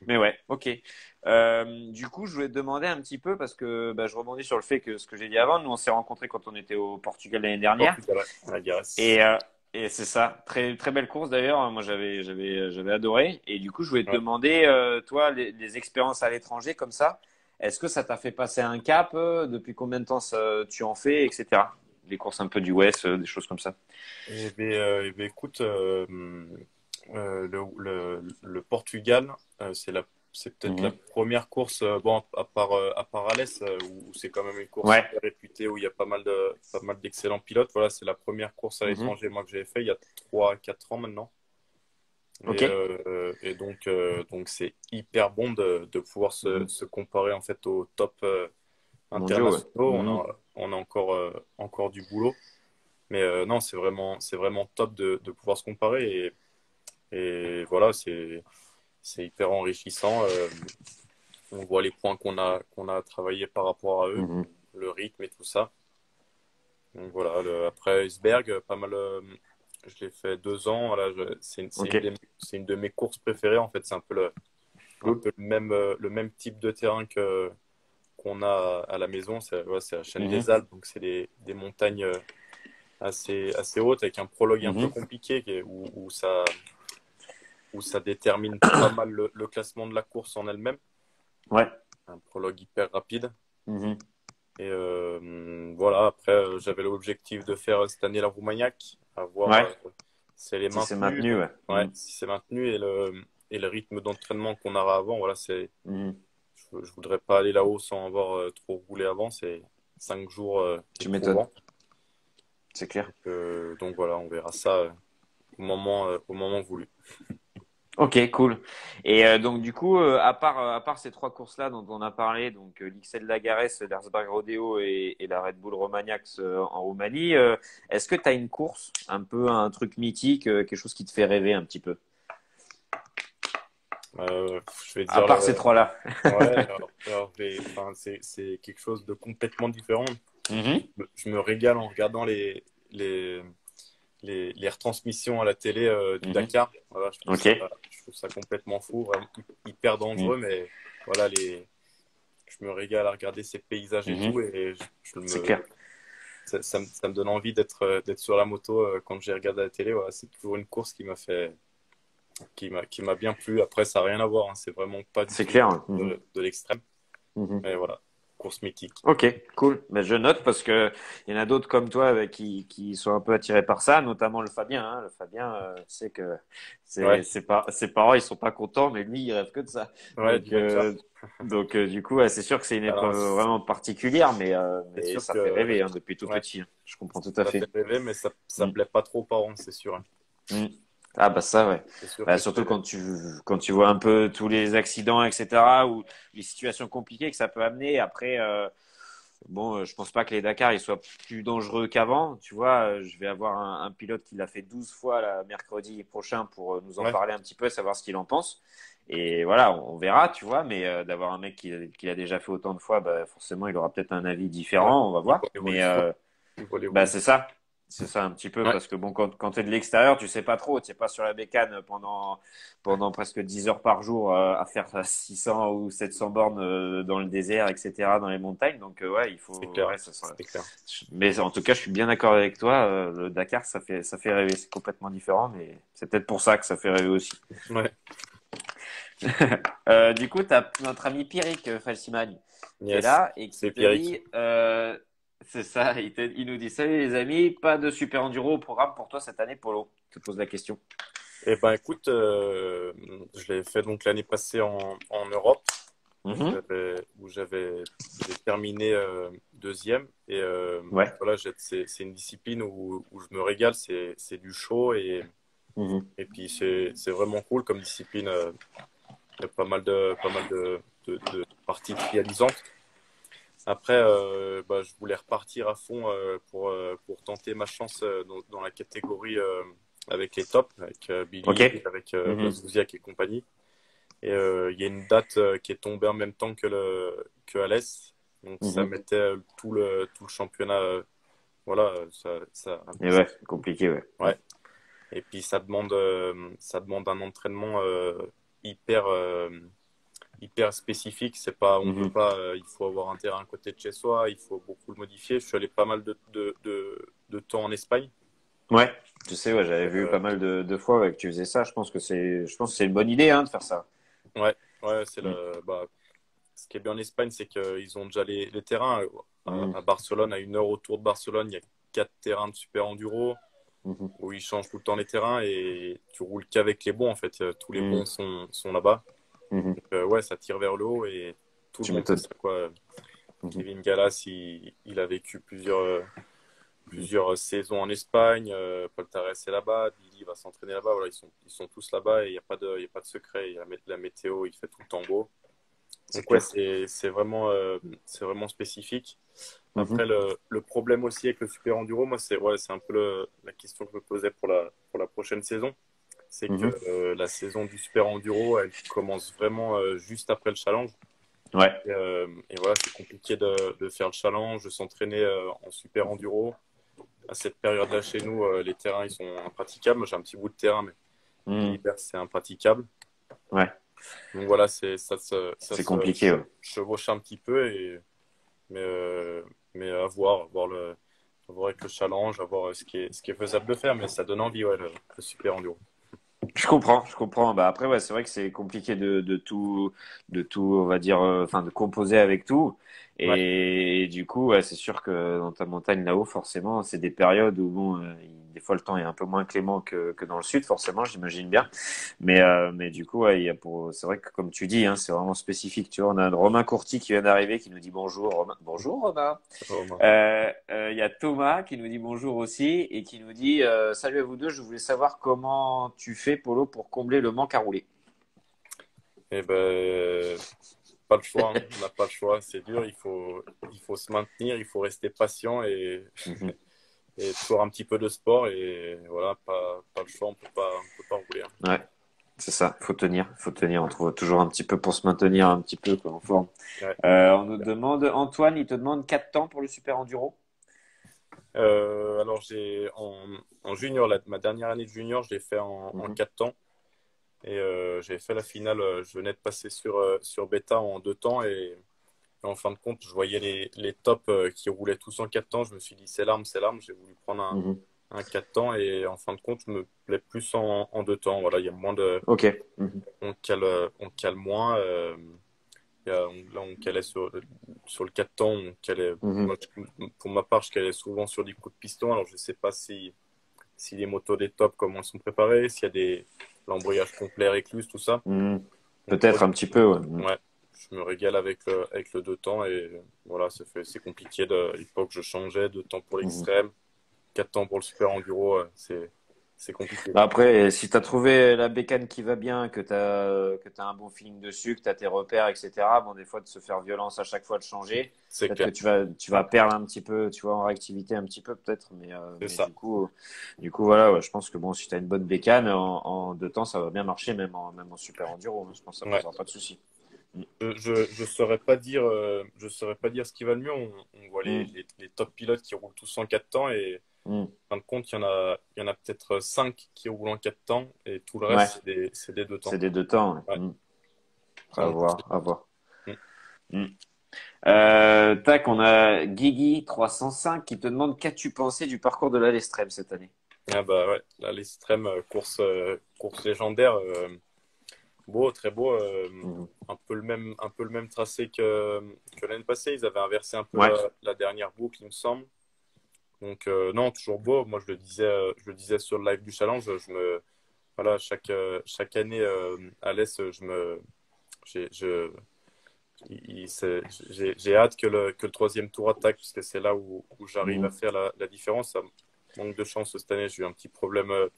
A: Mais ouais, ok. Du coup, je voulais te demander un petit peu, parce que bah, je rebondis sur le fait que ce que j'ai dit avant, nous, on s'est rencontrés quand on était au Portugal l'année dernière.
B: Portugal, ouais, à Garès.
A: Et, euh, et c'est ça, très très belle course d'ailleurs. Moi, j'avais adoré. Et du coup, je voulais te
B: Ouais.
A: demander, toi, les expériences à l'étranger comme ça, est-ce que ça t'a fait passer un cap? Depuis combien de temps tu en fais, etc. Les courses un peu du West, des choses comme ça.
B: Écoute, le Portugal, c'est peut-être la
A: Mhm.
B: première course, bon, à part Alès, où c'est quand même une course
A: Ouais.
B: hyper réputée, où il y a pas mal d'excellents pilotes. Voilà, c'est la première course à
A: Mhm.
B: l'étranger, moi, que j'avais fait il y a 3 4 ans maintenant.
A: Ok.
B: Et donc c'est hyper bon de pouvoir
A: Mhm.
B: se comparer en fait au top
A: Mondiaux, ouais.
B: internationaux.
A: Mhm.
B: On a encore du boulot. Mais non, c'est vraiment top de pouvoir se comparer. Et voilà, c'est hyper enrichissant. On voit les points qu'on a travaillé par rapport à eux,
A: Mhm.
B: le rythme et tout ça. Donc voilà, après Iceberg, pas mal. Je l'ai fait 2 ans. Voilà,
A: Ok.
B: c'est une de mes courses préférées. En fait, c'est un
A: Cool.
B: peu le même type de terrain qu'on a à la maison. C'est la chaîne des
A: Mhm.
B: Alpes, donc c'est des montagnes assez hautes avec un prologue un peu
A: Mhm.
B: compliqué où ça détermine pas mal le classement de la course en elle-même.
A: Ouais.
B: Un prologue hyper rapide.
A: Mhm.
B: Et voilà, après, j'avais l'objectif de faire cette année la Roumagnac, à voir
A: Ouais.
B: si elle est
A: Si c'est
B: maintenue.
A: maintenu,
B: Donc,
A: ouais.
B: ouais,
A: Mhm.
B: si c'est maintenu et le rythme d'entraînement qu'on aura avant, voilà,
A: Mhm.
B: je voudrais pas aller là-haut sans avoir trop roulé avant. C'est 5 jours
A: Tu m'étonnes.
B: éprouvants.
A: C'est clair.
B: Donc voilà, on verra ça au moment voulu.
A: Ok, cool. Et donc du coup, à part ces trois courses-là dont on a parlé, donc l'XL Lagares, l'Erzberg Rodeo et la Red Bull Romagnac en Roumanie, est-ce que tu as une course, un peu un truc mythique, quelque chose qui te fait rêver un petit peu?
B: Je vais
A: À
B: dire
A: part ces trois-là.
B: ouais, alors, enfin, c'est quelque chose de complètement différent.
A: Mhm.
B: Je me régale en regardant les retransmissions à la télé du
A: Mhm.
B: Dakar. Voilà,
A: Ok.
B: je trouve ça complètement fou, vraiment hyper
A: Mhm.
B: dangereux, mais voilà, je me régale à regarder ces paysages et
A: Mhm.
B: tout, et
A: C'est clair.
B: ça me donne envie d'être sur la moto quand j'ai regardé la télé. Voilà, c'est toujours une course qui m'a bien plu. Après, ça n'a rien à voir, hein, c'est vraiment pas du
A: C'est
B: tout
A: clair. Mhm.
B: de l'extrême,
A: Mhm.
B: mais voilà, course mythique.
A: Ok, cool. Mais je note parce que il y en a d'autres comme toi qui sont un peu attirés par ça, notamment le Fabien. Hein. Le Fabien, tu sais que
B: Ouais,
A: ses parents, ils sont pas contents, mais lui, il rêve que de ça.
B: ouais,
A: Donc,
B: du Dakar.
A: du coup, ouais, c'est sûr que c'est une
B: Alors,
A: épreuve vraiment particulière,
B: c'est
A: mais
B: sûr
A: ça fait
B: que
A: rêver hein, depuis tout
B: ouais,
A: petit. Hein. Je comprends tout à
B: ça fait
A: fait.
B: rêver, mais ça
A: Mm.
B: plaît pas trop aux parents, c'est sûr, hein.
A: Mm. Ah bah ça ouais.
B: C'est sûr
A: Bah,
B: que
A: surtout quand tu vois un peu tous les accidents etc. ou les situations compliquées que ça peut amener. Après bon je pense pas que les Dakar ils soient plus dangereux qu'avant. Tu vois je vais avoir un pilote qui l'a fait 12 fois là, mercredi prochain pour nous en
B: ouais,
A: parler un petit peu, savoir ce qu'il en pense. Et voilà on verra tu vois. Mais d'avoir un mec qui l'a déjà fait autant de fois, bah forcément il aura peut-être un avis
B: ouais,
A: différent. On va
B: il
A: voir.
B: voit
A: Mais
B: l'évolution. Il voit
A: bah,
B: l'évolution.
A: c'est ça. C'est ça un petit peu
B: Ouais,
A: parce que bon, quand tu es de l'extérieur, tu sais pas trop. Tu sais pas sur la bécane pendant presque 10 heures par jour à faire 600 ou 700 bornes dans le désert, etc., dans les montagnes. Donc, ouais, il
B: c'est
A: faut.
B: clair.
A: Ouais, ça sera...
B: C'est clair.
A: Mais en tout cas, je suis bien d'accord avec toi. Le Dakar, ça fait rêver. C'est complètement différent, mais c'est peut-être pour ça que ça fait rêver aussi.
B: Ouais,
A: Du coup, tu as notre ami Pierrick Falsimani qui est
B: yes.
A: là et qui
B: C'est
A: te
B: Pierrick.
A: dit, c'est ça, il nous dit, salut les amis, pas de super enduro au programme pour toi cette année, Polo. Je te pose la question.
B: Eh ben, écoute, je l'ai fait donc l'année passée en Europe,
A: Mhm.
B: j'ai terminé deuxième. Et
A: Ouais.
B: voilà, c'est une discipline où je me régale. C'est du show
A: Mhm.
B: et puis c'est vraiment cool comme discipline. Il y a pas mal de parties trialisantes. Après, bah, je voulais repartir à fond pour tenter ma chance dans la catégorie avec les tops, avec
A: Ok.
B: Billy, avec
A: Mhm.
B: Zouziak et compagnie. Et il y a une date qui est tombée en même temps que Alès. Donc ça
A: Mhm.
B: mettait tout le championnat. Voilà,
A: Et ouais, c'est compliqué, ouais. Mhm.
B: ouais. Et puis ça demande un entraînement hyper, hyper spécifique. On peut
A: Mhm.
B: pas, il faut avoir un terrain à côté de chez soi, il faut beaucoup le modifier. Je suis allé pas mal de temps en Espagne.
A: Ouais. Tu sais, ouais, j'avais vu
B: Euh,
A: pas mal de fois ouais, que tu faisais ça. Je pense que c'est une bonne idée hein, de faire ça.
B: ouais, ouais,
A: Mhm.
B: bah, ce qui est bien en Espagne, c'est qu'ils ont déjà les terrains.
A: Mhm.
B: À Barcelone, à 1 heure autour de Barcelone, il y a 4 terrains de super enduro
A: Mhm.
B: où ils changent tout le temps les terrains et tu roules qu'avec les bons en fait. Tous les
A: Mhm.
B: bons sont là-bas.
A: Mhm.
B: Donc, ouais, ça tire vers le haut et tout le
A: Tu
B: monde fait
A: m'étonnes.
B: ça quoi.
A: Mhm.
B: Kevin Gallas, il a vécu plusieurs saisons en Espagne. Paul Tarès est là-bas. Billy va s'entraîner là-bas. Voilà, ils sont tous là-bas et il y a pas de secret. Il y a la météo, il fait tout le temps beau.
A: C'est
B: Donc ouais,
A: clair.
B: c'est vraiment spécifique.
A: Mhm.
B: Après, le problème aussi avec le super enduro, moi, c'est un peu la question que je me posais pour la prochaine saison. C'est que
A: Mhm.
B: la saison du super enduro, elle commence vraiment juste après le challenge.
A: Ouais.
B: Et voilà, c'est compliqué de faire le challenge, de s'entraîner en super enduro. À cette période-là, chez nous, les terrains, ils sont impraticables. Moi, j'ai un petit bout de terrain, mais
A: Mhm.
B: l'hiver, c'est impraticable.
A: Ouais.
B: Donc voilà, ça
A: C'est
B: se
A: compliqué, ouais.
B: chevauche un petit peu, mais, mais à voir avec le challenge, à voir ce qui est faisable de faire, mais ça donne envie, ouais, le super enduro.
A: Je comprends, je comprends. Bah après, ouais, c'est vrai que c'est compliqué de tout, on va dire, enfin, de composer avec tout.
B: Ouais,
A: Et, du coup, ouais, c'est sûr que dans ta montagne là-haut, forcément, c'est des périodes où, bon, des fois, le temps est un peu moins clément que dans le sud, forcément, j'imagine bien. Mais du coup, ouais, c'est vrai que comme tu dis, hein, c'est vraiment spécifique. Tu vois, on a Romain Courty qui vient d'arriver, qui nous dit bonjour, Romain. Bonjour, Romain.
B: Romain.
A: Il y a Thomas qui nous dit bonjour aussi et qui nous dit salut à vous deux, je voulais savoir comment tu fais, Polo, pour combler le manque à rouler.
B: Et ben, pas le choix, hein. On n'a pas le choix, c'est dur, il faut se maintenir, il faut rester patient
A: Mhm.
B: et toujours un petit peu de sport, et voilà, pas le choix, on peut pas rouler, hein.
A: Ouais, c'est ça, faut tenir, faut tenir. On trouve toujours un petit peu pour se maintenir un petit peu quoi, en forme.
B: Ouais,
A: On nous demande, Antoine, il te demande 4 temps pour le super enduro.
B: Alors, en junior, ma dernière année de junior, je l'ai fait en
A: Mhm.
B: 4 temps. Et j'avais fait la finale, je venais de passer sur bêta en 2 temps. Et en fin de compte, je voyais les tops qui roulaient tous en 4 temps. Je me suis dit, c'est l'arme, c'est l'arme. J'ai voulu prendre
A: Mhm.
B: un 4 temps. Et en fin de compte, je me plais plus en 2 temps. Voilà, il y a moins de.
A: Ok. Mhm.
B: On cale moins. Là, on calait sur le 4 temps. On calait,
A: Mhm.
B: moi, pour ma part, je calais souvent sur des coups de piston. Alors, je sais pas si les motos des tops, comment elles sont préparées, s'il y a l'embrayage complet récluse, tout ça.
A: Mhm.
B: Donc, moi,
A: Peut-être un petit peu, ouais. Mhm.
B: ouais, je me régale avec le 2 temps. Et voilà, c'est compliqué. À l'époque, je changeais 2 temps pour
A: Mhm.
B: l'extrême, 4 temps pour le super enduro. C'est compliqué.
A: Bah après, si tu as trouvé la bécane qui va bien, que t'as un bon feeling dessus, que tu as tes repères, etc., bon, des fois, de se faire violence à chaque fois de changer,
B: C'est
A: peut-être que
B: clair.
A: tu vas perdre un petit peu, tu vois, en réactivité un petit peu, peut-être,
B: C'est
A: mais
B: ça.
A: du coup, voilà, ouais, je pense que bon, si tu as une bonne bécane, en 2 temps, ça va bien marcher, même en super enduro, hein, je pense que ça
B: Ouais.
A: posera pas de soucis. Mm.
B: Je saurais pas dire, je saurais pas dire ce qui va le mieux. On voit
A: Mm.
B: les top pilotes qui roulent tous en 4 temps et
A: Mm.
B: en fin de compte, il y en a peut-être 5 qui roulent en 4 temps et tout le
A: Ouais,
B: reste, c'est des 2 temps.
A: c'est des 2 temps, ouais.
B: Ouais.
A: Mm. À
B: Donc,
A: voir, à voir.
B: mm.
A: Mm. Tac, on a Guigui305 qui te demande qu'as-tu pensé du parcours de l'Alestrem cette année?
B: Ah bah ouais, là, l'extrême course légendaire, beau, très beau,
A: Mhm.
B: un peu le même tracé que l'année passée. Ils avaient inversé un peu
A: Ouais.
B: la dernière boucle, il me semble. Donc non, toujours beau. Moi, je le disais sur le live du challenge. Voilà, chaque année à l'Est, j'ai, je, j'ai hâte que le troisième tour attaque, puisque c'est là où j'arrive à
A: Mhm.
B: faire la différence. Ça manque de chance cette année. J'ai eu un petit problème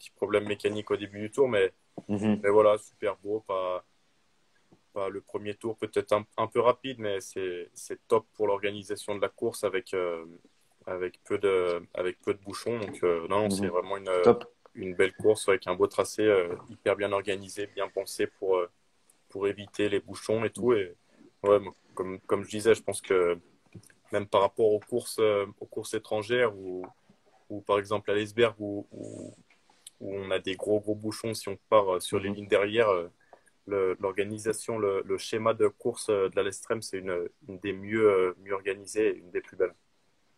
B: mécanique au début du tour,
A: Mhm.
B: mais voilà, super beau. Pas le premier tour, peut-être un peu rapide, mais c'est top pour l'organisation de la course avec peu de bouchons. Donc, non, non, c'est
A: Mhm.
B: vraiment
A: Top.
B: une belle course avec un beau tracé, hyper bien organisé, bien pensé pour éviter les bouchons et tout. Et ouais, moi, comme je disais, je pense que même par rapport aux courses étrangères ou par exemple à l'Esberg où on a des gros bouchons si on part sur les
A: Mhm.
B: lignes derrière, l'organisation, le schéma de course de la Lestrem, c'est une des mieux organisées et une des plus belles.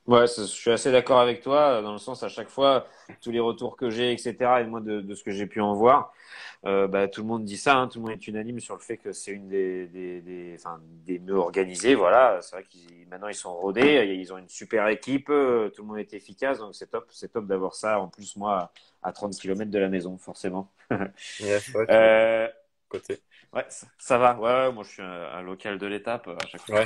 A: Ouais, je suis assez d'accord avec toi, dans le sens à chaque fois, tous les retours que j'ai, etc., et moi de ce que j'ai pu en voir, bah, tout le monde dit ça, hein, tout le monde est unanime sur le fait que c'est une enfin, des mieux organisées, voilà. C'est vrai qu'ils maintenant ils sont rodés, ils ont une super équipe, tout le monde est efficace, donc c'est top d'avoir ça. En plus, moi, à 30 kilomètres de la maison, forcément.
B: Yes, ouais, tu es
A: Euh,
B: côté.
A: ouais, ça va. Ouais, ouais, moi je suis un local de l'étape à chaque fois.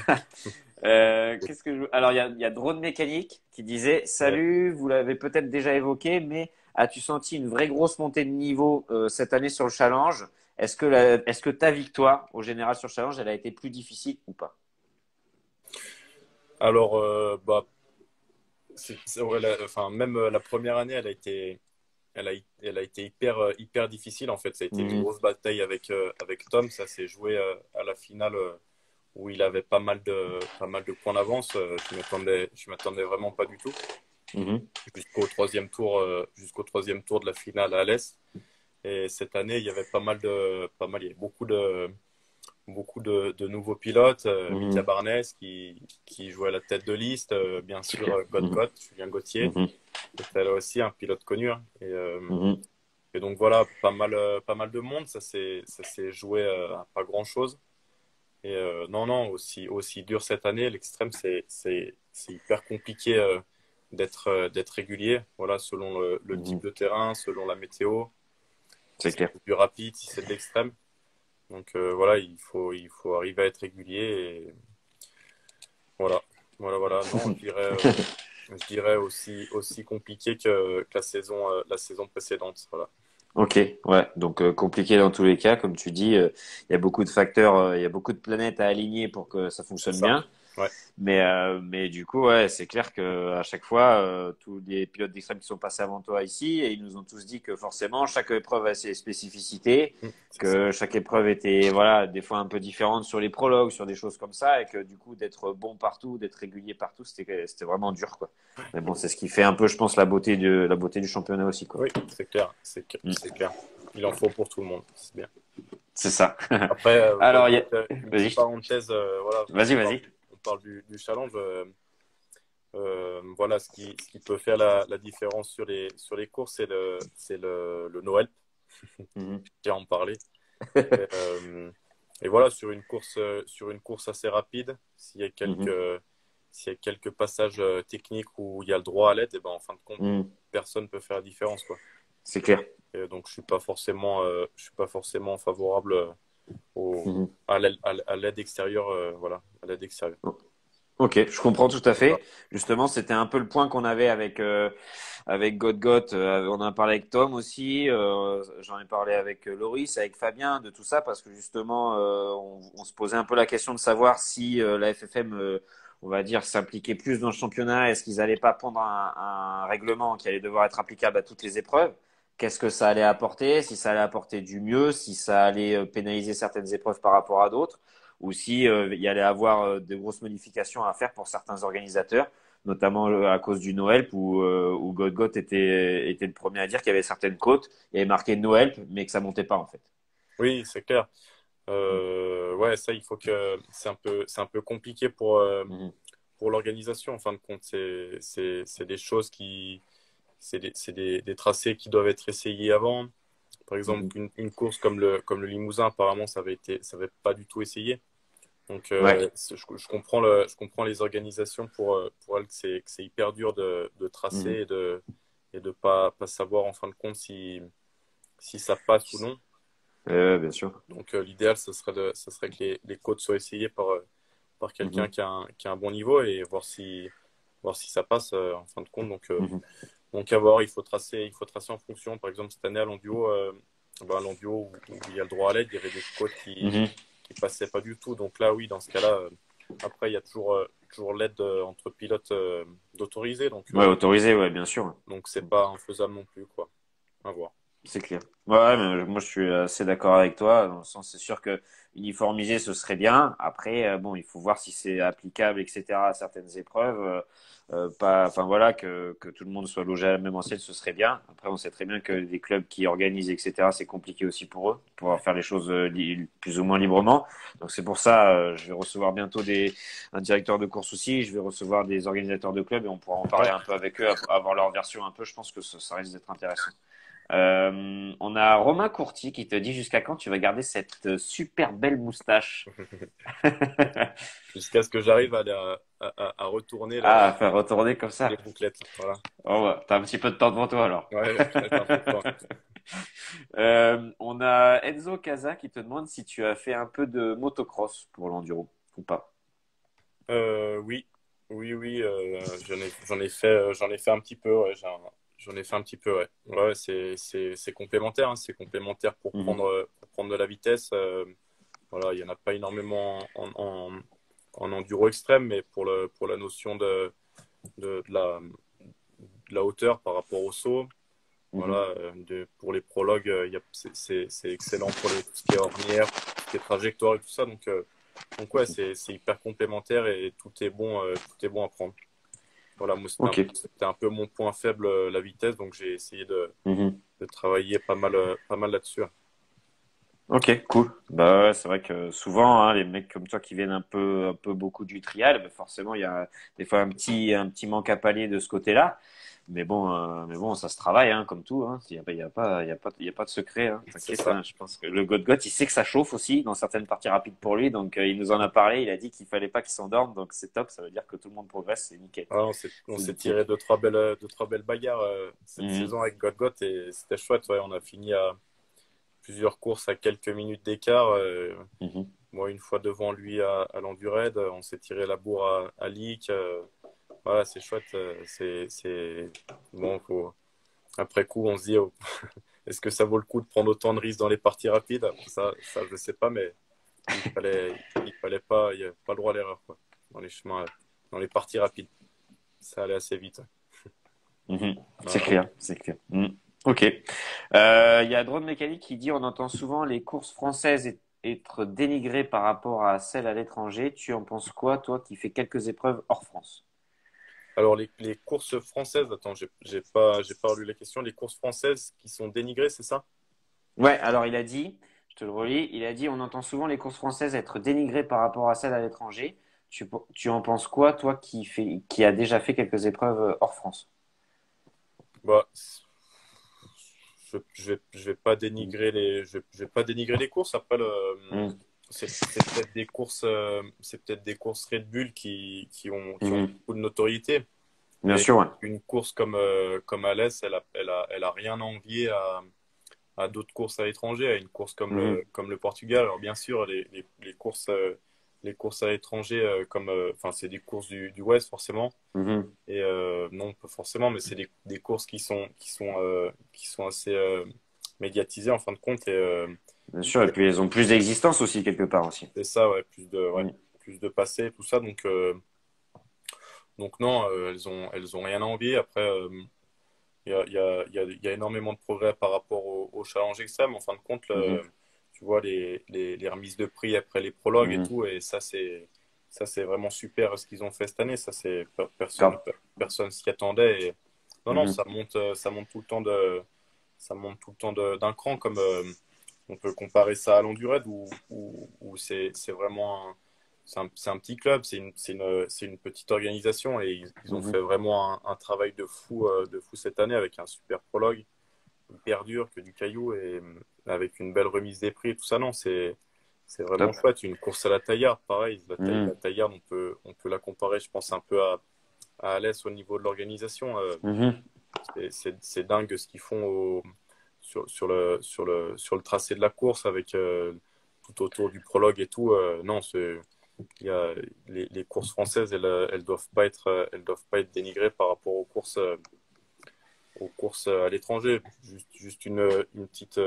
B: Ouais,
A: Qu'est-ce que Alors il y a Drone Mécanique qui disait:
B: ouais.
A: Salut, vous l'avez peut-être déjà évoqué, mais as-tu senti une vraie grosse montée de niveau cette année sur le challenge? Est-ce que ta victoire au général sur le challenge, elle a été plus difficile ou pas?
B: Alors, bah, ouais, enfin, même la première année, elle a été hyper difficile en fait. Ça a été une
A: Mhm.
B: grosse bataille avec Tom. Ça s'est joué à la finale où il avait pas mal de points d'avance. Je m'attendais vraiment pas du tout
A: Mhm.
B: jusqu'au troisième tour de la finale à l'Est. Et cette année, il y avait il y avait beaucoup de nouveaux pilotes. Mika
A: Mhm.
B: Barnes qui jouait à la tête de liste, bien
A: C'est
B: sûr
A: clair. Mhm.
B: Julien Gauthier,
A: Mhm.
B: qui était là aussi un pilote connu. Hein.
A: Mhm.
B: Et donc voilà, pas mal de monde. Ça s'est joué à pas grand-chose. Et non, non, aussi dur cette année. L'extrême, c'est hyper compliqué d'être régulier. Voilà, selon le type
A: Mhm.
B: de terrain, selon la météo.
A: C'est
B: Si c'est
A: clair.
B: plus rapide, si c'est de l'extrême. Donc voilà, il faut arriver à être régulier. Et voilà, voilà. Non, je dirais aussi compliqué que la saison précédente. Voilà.
A: Ok, ouais, donc compliqué dans tous les cas, comme tu dis, il y a beaucoup de facteurs, il y a beaucoup de planètes à aligner pour que ça
B: C'est
A: fonctionne
B: ça.
A: bien.
B: Ouais,
A: Mais du coup, ouais, c'est clair que à chaque fois, tous les pilotes d'extrême qui sont passés avant toi ici, et ils nous ont tous dit que forcément, chaque épreuve a ses spécificités,
B: c'est ça.
A: que chaque épreuve était, voilà, des fois un peu différente sur les prologues, sur des choses comme ça, et que du coup, d'être bon partout, d'être régulier partout, c'était vraiment dur, quoi. Mais bon, c'est ce qui fait un peu, je pense, la beauté du championnat aussi, quoi.
B: Oui, c'est clair,
A: Mm.
B: c'est clair. Il en faut pour tout le monde, c'est bien.
A: C'est ça.
B: Après,
A: Alors,
B: une petite
A: vas-y,
B: parenthèse, voilà,
A: vas-y, vas-y.
B: on parle du challenge. Voilà, ce qui peut faire la différence sur les courses, le Noël.
A: Mhm.
B: J'ai à en parler. Euh, et voilà, sur une course assez rapide,
A: Mhm.
B: s'il y a quelques passages techniques où il y a le droit à l'aide, et ben, en fin de compte,
A: Mhm.
B: personne peut faire la différence, quoi.
A: C'est clair.
B: Et donc, je suis pas forcément favorable au,
A: Mhm.
B: à l'aide extérieure, voilà, à l'aide extérieure.
A: Ok, je comprends tout à
B: Voilà.
A: fait. Justement, c'était un peu le point qu'on avait avec Godgot. On en a parlé avec Tom aussi. J'en ai parlé avec Loris, avec Fabien, de tout ça, parce que justement, on se posait un peu la question de savoir si la FFM, on va dire, s'impliquait plus dans le championnat. Est-ce qu'ils allaient pas prendre un règlement qui allait devoir être applicable à toutes les épreuves? Qu'est-ce que ça allait apporter? Si ça allait apporter du mieux, si ça allait pénaliser certaines épreuves par rapport à d'autres, ou si il y allait avoir de grosses modifications à faire pour certains organisateurs, notamment à cause du Noël où Godgot était le premier à dire qu'il y avait certaines côtes, il y avait marqué Noël, mais que ça montait pas en fait.
B: Oui, c'est clair.
A: Mm.
B: Ouais, ça, il faut que c'est un peu compliqué
A: Mhm.
B: pour l'organisation. En fin de compte, c'est des choses des tracés qui doivent être essayés avant. Par exemple,
A: Mhm.
B: une course comme le Limousin, apparemment, ça avait pas du tout essayé. Donc,
A: Ouais.
B: je comprends les organisations pour elles que que c'est hyper dur de tracer
A: Mhm.
B: et de pas savoir en fin de compte si ça passe ou non.
A: Bien sûr.
B: Donc, l'idéal, ce serait que les codes soient essayés par quelqu'un
A: Mhm.
B: qui a un bon niveau et voir si ça passe en fin de compte.
A: Mhm.
B: Donc à voir, il faut tracer en fonction. Par exemple, cette année à l'Enduo, où il y a le droit à l'aide, il y avait des codes
A: Mhm.
B: qui passaient pas du tout. Donc là, oui, dans ce cas-là, après, il y a toujours l'aide entre pilotes d'autoriser.
A: Ouais, autorisé, ouais, bien sûr.
B: Donc c'est pas infaisable non plus, quoi. À voir.
A: C'est clair. Ouais, mais moi je suis assez d'accord avec toi. Dans le sens, c'est sûr que uniformiser ce serait bien. Après, bon, il faut voir si c'est applicable, etc. à certaines épreuves. Pas, enfin voilà, que tout le monde soit logé à la même enseigne, ce serait bien. Après, on sait très bien que des clubs qui organisent, etc. C'est compliqué aussi pour eux, de pouvoir faire les choses plus ou moins librement. Donc c'est pour ça, je vais recevoir bientôt un directeur de course aussi. Je vais recevoir des organisateurs de clubs et on pourra en parler
B: Ouais.
A: un peu avec eux, avoir leur version un peu. Je pense que ça risque d'être intéressant. On a Romain Courty qui te dit jusqu'à quand tu vas garder cette super belle moustache.
B: Jusqu'à ce que j'arrive à retourner
A: Ah, faire retourner comme
B: les
A: ça.
B: bouclettes. Voilà.
A: Oh, bah, t'as un petit peu de temps devant toi alors.
B: Ouais, j'ai un peu de temps.
A: On a Enzo Casa qui te demande si tu as fait un peu de motocross pour l'enduro ou pas.
B: Oui, oui, j'en ai fait un petit peu, ouais, j'en ai fait un petit peu, ouais. Ouais, c'est complémentaire, hein, c'est complémentaire
A: Mhm,
B: pour prendre de la vitesse. Voilà, il y en a pas énormément en enduro extrême, mais pour la notion de la hauteur par rapport au saut, voilà,
A: mhm.
B: pour les prologues, c'est excellent pour tout ce qui est ornière, tout ce qui est trajectoire et tout ça. Donc ouais, c'est hyper complémentaire et tout est bon à prendre. Voilà, moi,
A: Ok.
B: c'était un peu mon point faible, la vitesse, donc j'ai essayé
A: Mhm.
B: de travailler pas mal là-dessus.
A: Ok, cool. Bah ouais, c'est vrai que souvent, hein, les mecs comme toi qui viennent un peu beaucoup du trial, bah forcément, il y a des fois un petit manque à pallier de ce côté-là. Mais bon, ça se travaille, hein, comme tout. Hein. Il y a pas de secret. Hein.
B: C'est
A: T'inquiète.
B: ça.
A: Hein. Je pense que le God, il sait que ça chauffe aussi dans certaines parties rapides pour lui. Donc, il nous en a parlé. Il a dit qu'il fallait pas qu'il s'endorme. Donc, c'est top. Ça veut dire que tout le monde progresse. C'est nickel.
B: Ah, on
A: C'est
B: s'est
A: nickel.
B: tiré deux, trois belles bagarres cette
A: Mhm.
B: saison avec Godgot et c'était chouette. Ouais, on a fini à plusieurs courses à quelques minutes d'écart.
A: Mhm.
B: Moi, une fois devant lui à l'Endured, on s'est tiré la bourre à Leek. Voilà, c'est chouette. Bon, après coup, on se dit, oh, est-ce que ça vaut le coup de prendre autant de risques dans les parties rapides? Ça, je sais pas, mais il fallait pas, il y avait pas le droit à l'erreur, quoi. dans les chemins, dans les parties rapides. Ça allait assez vite.
A: Mhm. C'est
B: Voilà.
A: clair, c'est clair. Ok. Il y a Drone Mécanique qui dit on entend souvent les courses françaises être dénigrées par rapport à celles à l'étranger. Tu en penses quoi, toi, qui fais quelques épreuves hors France?
B: Alors, les courses françaises, attends, j'ai pas lu la question. Les courses françaises qui sont dénigrées, c'est ça?
A: Ouais, alors il a dit, je te le relis, il a dit on entend souvent les courses françaises être dénigrées par rapport à celles à l'étranger. Tu en penses quoi, toi, qui a déjà fait quelques épreuves hors France?
B: Bah, je vais pas dénigrer je vais pas dénigrer les courses. Après,
A: Mhm.
B: c'est peut-être des courses, c'est peut-être des courses Red Bull qui ont
A: Mhm.
B: beaucoup de notoriété.
A: Bien
B: Mais
A: sûr, ouais.
B: une course comme Alès, elle a rien à envier à d'autres courses à l'étranger, à une course
A: Mhm.
B: comme le Portugal. Alors bien sûr, les courses à l'étranger, enfin, c'est des courses du Ouest forcément.
A: Mhm.
B: Et non, pas forcément, mais c'est des courses qui sont assez médiatisées en fin de compte. Et
A: Bien sûr, et puis elles ont plus d'existence aussi quelque part aussi.
B: c'est ça, ouais,
A: Mhm.
B: plus de passé, tout ça. Donc non, elles ont rien à envier. Après, il y a énormément de progrès par rapport au challenge extrême. En fin de compte,
A: Mhm.
B: tu vois les remises de prix après les prologues et
A: Mhm.
B: tout, et ça c'est vraiment super ce qu'ils ont fait cette année. Ça c'est
A: Grave.
B: personne s'y attendait. Et, non non,
A: Mhm.
B: ça monte tout le temps d'un cran comme on peut comparer ça à l'Endured où c'est vraiment c'est un petit club, c'est une petite organisation et ils ont
A: Mhm.
B: fait vraiment un travail de fou cette année avec un super prologue, hyper dur que du caillou et avec une belle remise des prix et tout ça. Non, c'est vraiment
A: Top.
B: chouette. Une course à la taillarde, pareil. La
A: Mhm.
B: taillarde, on peut la comparer, je pense, un peu à Alès au niveau de l'organisation.
A: Mhm.
B: C'est dingue ce qu'ils font sur le tracé de la course avec tout autour du prologue et tout. Non, il y a, les courses françaises, elles doivent pas être dénigrées par rapport aux courses à l'étranger. Juste une petite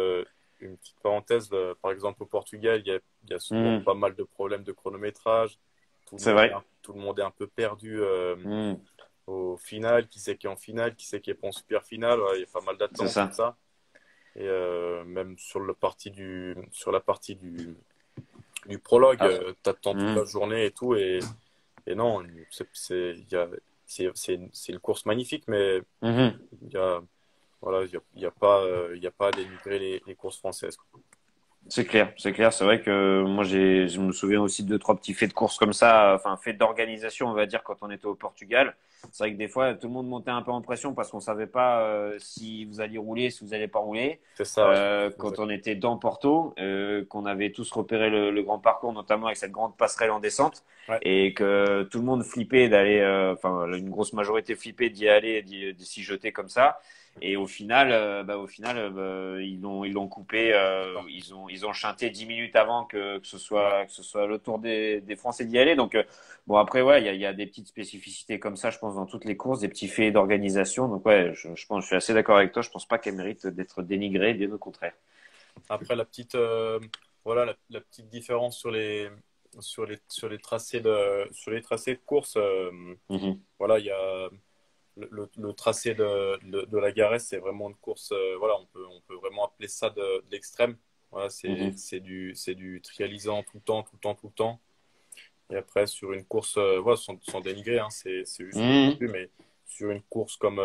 B: parenthèse. Par exemple, au Portugal, il y a souvent
A: Mhm.
B: pas mal de problèmes de chronométrage.
A: C'est vrai.
B: Tout le monde est un peu perdu
A: Mhm.
B: au final. Qui c'est qui est en finale, qui c'est qui est pas en super finale. Ouais, il y a pas mal
A: C'est
B: d'attentes, tout
A: ça.
B: ça. Et même sur la partie du prologue,
A: Ah.
B: t'attends toute la
A: Mhm.
B: journée et tout. Et non, c'est une course magnifique, mais
A: Mhm.
B: il y a, voilà, il y a pas à dénigrer les courses françaises, quoi.
A: C'est clair, c'est clair. C'est vrai que moi, je me souviens aussi de deux, trois petits faits de course comme ça, enfin, faits d'organisation, on va dire, quand on était au Portugal. C'est vrai que des fois, tout le monde montait un peu en pression parce qu'on savait pas si vous alliez rouler, si vous allez pas rouler.
B: C'est ça, ouais.
A: Quand
B: Exact.
A: on était dans Porto, qu'on avait tous repéré le grand parcours, notamment avec cette grande passerelle en descente,
B: Ouais.
A: et que tout le monde flippait d'aller, enfin, une grosse majorité flippait d'y aller, de s'y jeter comme ça. Et au final, ils l'ont coupé. Ils ont chanté 10 minutes avant
B: Ouais.
A: que ce soit le tour des Français d'y aller. Donc bon après ouais, il y a des petites spécificités comme ça, je pense dans toutes les courses, des petits faits d'organisation. Donc ouais, je pense, je suis assez d'accord avec toi. Je pense pas qu'elle mérite d'être dénigrée, bien au contraire.
B: Après, voilà, la petite différence sur sur les tracés de course,
A: Mhm,
B: voilà, il y a le tracé de la Garesse, c'est vraiment une course, voilà, on peut vraiment appeler ça de l'extrême. Voilà,
A: mhm,
B: c'est du trialisant tout le temps, tout le temps, tout le temps. Et après, sur une course, voilà, sans dénigrer, hein, c'est juste mon point
A: mhm.
B: de vue, mais sur une course comme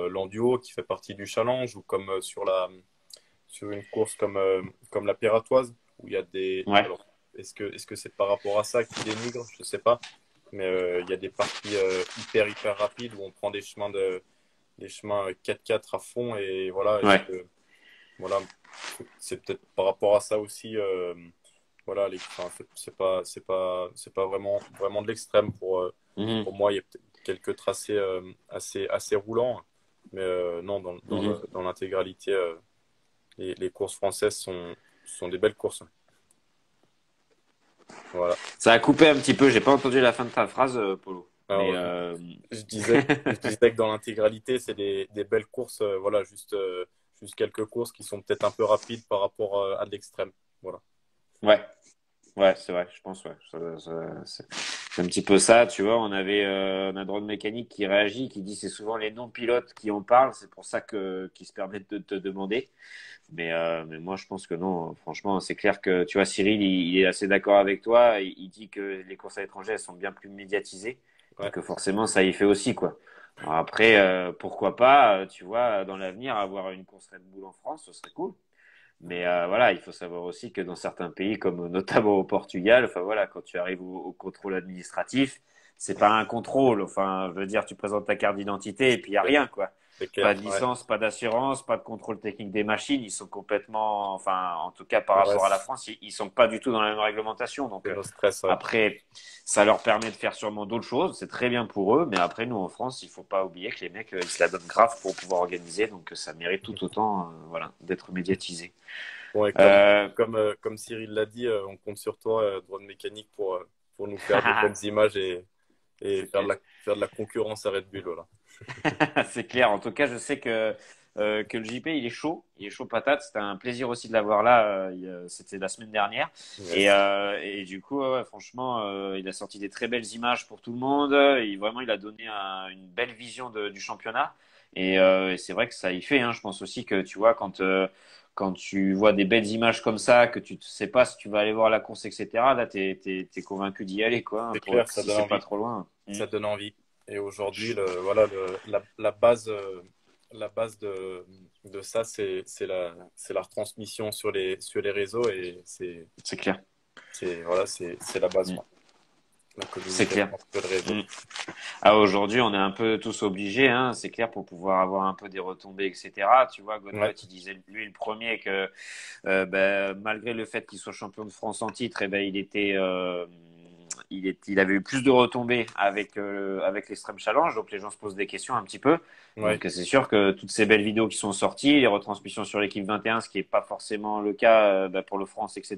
B: l'Enduo, qui fait partie du challenge, ou comme sur une course comme la Pératoise, où il y a des.
A: Ouais,
B: Alors, est-ce que c'est par rapport à ça qui dénigre? Je sais pas. Mais il y a des parties hyper rapides où on prend des chemins 4x4 à fond. Et voilà,
A: ouais.
B: voilà, c'est peut-être par rapport à ça aussi. Voilà, enfin, c'est pas vraiment de l'extrême
A: Mhm,
B: pour moi. Il y a peut-être quelques tracés assez roulants. Mais non,
A: mhm.
B: dans l'intégralité, les courses françaises sont des belles courses. Voilà.
A: Ça a coupé un petit peu. J'ai pas entendu la fin de ta phrase, Polo. Mais
B: Alors, je disais que dans l'intégralité, c'est des belles courses. Voilà, juste quelques courses qui sont peut-être un peu rapides par rapport à de l'extrême. Voilà.
A: ouais, ouais, c'est vrai. Je pense ouais. C'est un petit peu ça, tu vois. On a Drone Mécanique qui réagit, qui dit c'est souvent les non-pilotes qui en parlent. C'est pour ça qu'ils se permettent de te demander. Mais moi, je pense que non. Franchement, c'est clair que, tu vois, Cyril, il est assez d'accord avec toi. Il dit que les courses à l'étranger, elles sont bien plus médiatisées et
B: Ouais,
A: que forcément, ça y fait aussi, quoi. Alors après, pourquoi pas, tu vois, dans l'avenir, avoir une course Red Bull en France, ce serait cool. Mais voilà, il faut savoir aussi que dans certains pays, comme notamment au Portugal, enfin voilà, quand tu arrives au contrôle administratif, c'est pas un contrôle. Enfin, je veux dire, tu présentes ta carte d'identité et puis il y a
B: c'est
A: rien, quoi.
B: c'est
A: Pas
B: clair.
A: de
B: Ouais,
A: licence, pas d'assurance, pas de contrôle technique des machines. Ils sont complètement, enfin, en tout cas par
B: ouais,
A: rapport à la France, ils sont pas du tout dans la même réglementation. Donc
B: c'est nos stress. Ouais.
A: après, ça leur permet de faire sûrement d'autres choses. C'est très bien pour eux, mais après nous en France, il faut pas oublier que les mecs, ils se la donnent grave pour pouvoir organiser. Donc ça mérite tout autant, voilà, d'être médiatisé.
B: Bon, et
A: Euh,
B: comme Cyril l'a dit, on compte sur toi, Drone Mécanique, pour nous faire de bonnes images et
A: c'est clair.
B: faire de la concurrence à Red Bull. Voilà.
A: C'est clair. En tout cas, je sais que le JP, il est chaud patate. C'était un plaisir aussi de l'avoir là. C'était la semaine dernière.
B: Yes.
A: Et du coup, ouais, franchement, il a sorti des très belles images pour tout le monde. Vraiment, il a donné une belle vision du championnat. Et c'est vrai que ça y fait. Hein. Je pense aussi que tu vois, quand tu vois des belles images comme ça, que tu ne sais pas si tu vas aller voir la course, etc., là, t'es convaincu d'y aller, quoi, hein,
B: C'est clair, ça
A: si
B: donne
A: c'est pas
B: envie.
A: trop loin.
B: Ça donne envie. Et aujourd'hui, voilà, la base de ça, c'est la retransmission sur les réseaux et
A: C'est clair.
B: c'est la base,
A: Mm.
B: quoi. La
A: C'est
B: communication
A: clair.
B: sur le réseau.
A: Mm. Ah, aujourd'hui, on est un peu tous obligés, hein, c'est clair, pour pouvoir avoir un peu des retombées, etc. Tu vois, Godgot,
B: Ouais,
A: il disait lui le premier que malgré le fait qu'il soit champion de France en titre, eh ben, il avait eu plus de retombées avec l'Extreme Challenge, donc les gens se posent des questions un petit peu.
B: ouais,
A: Donc c'est sûr que toutes ces belles vidéos qui sont sorties, les retransmissions sur l'équipe 21, ce qui n'est pas forcément le cas pour le France, etc.,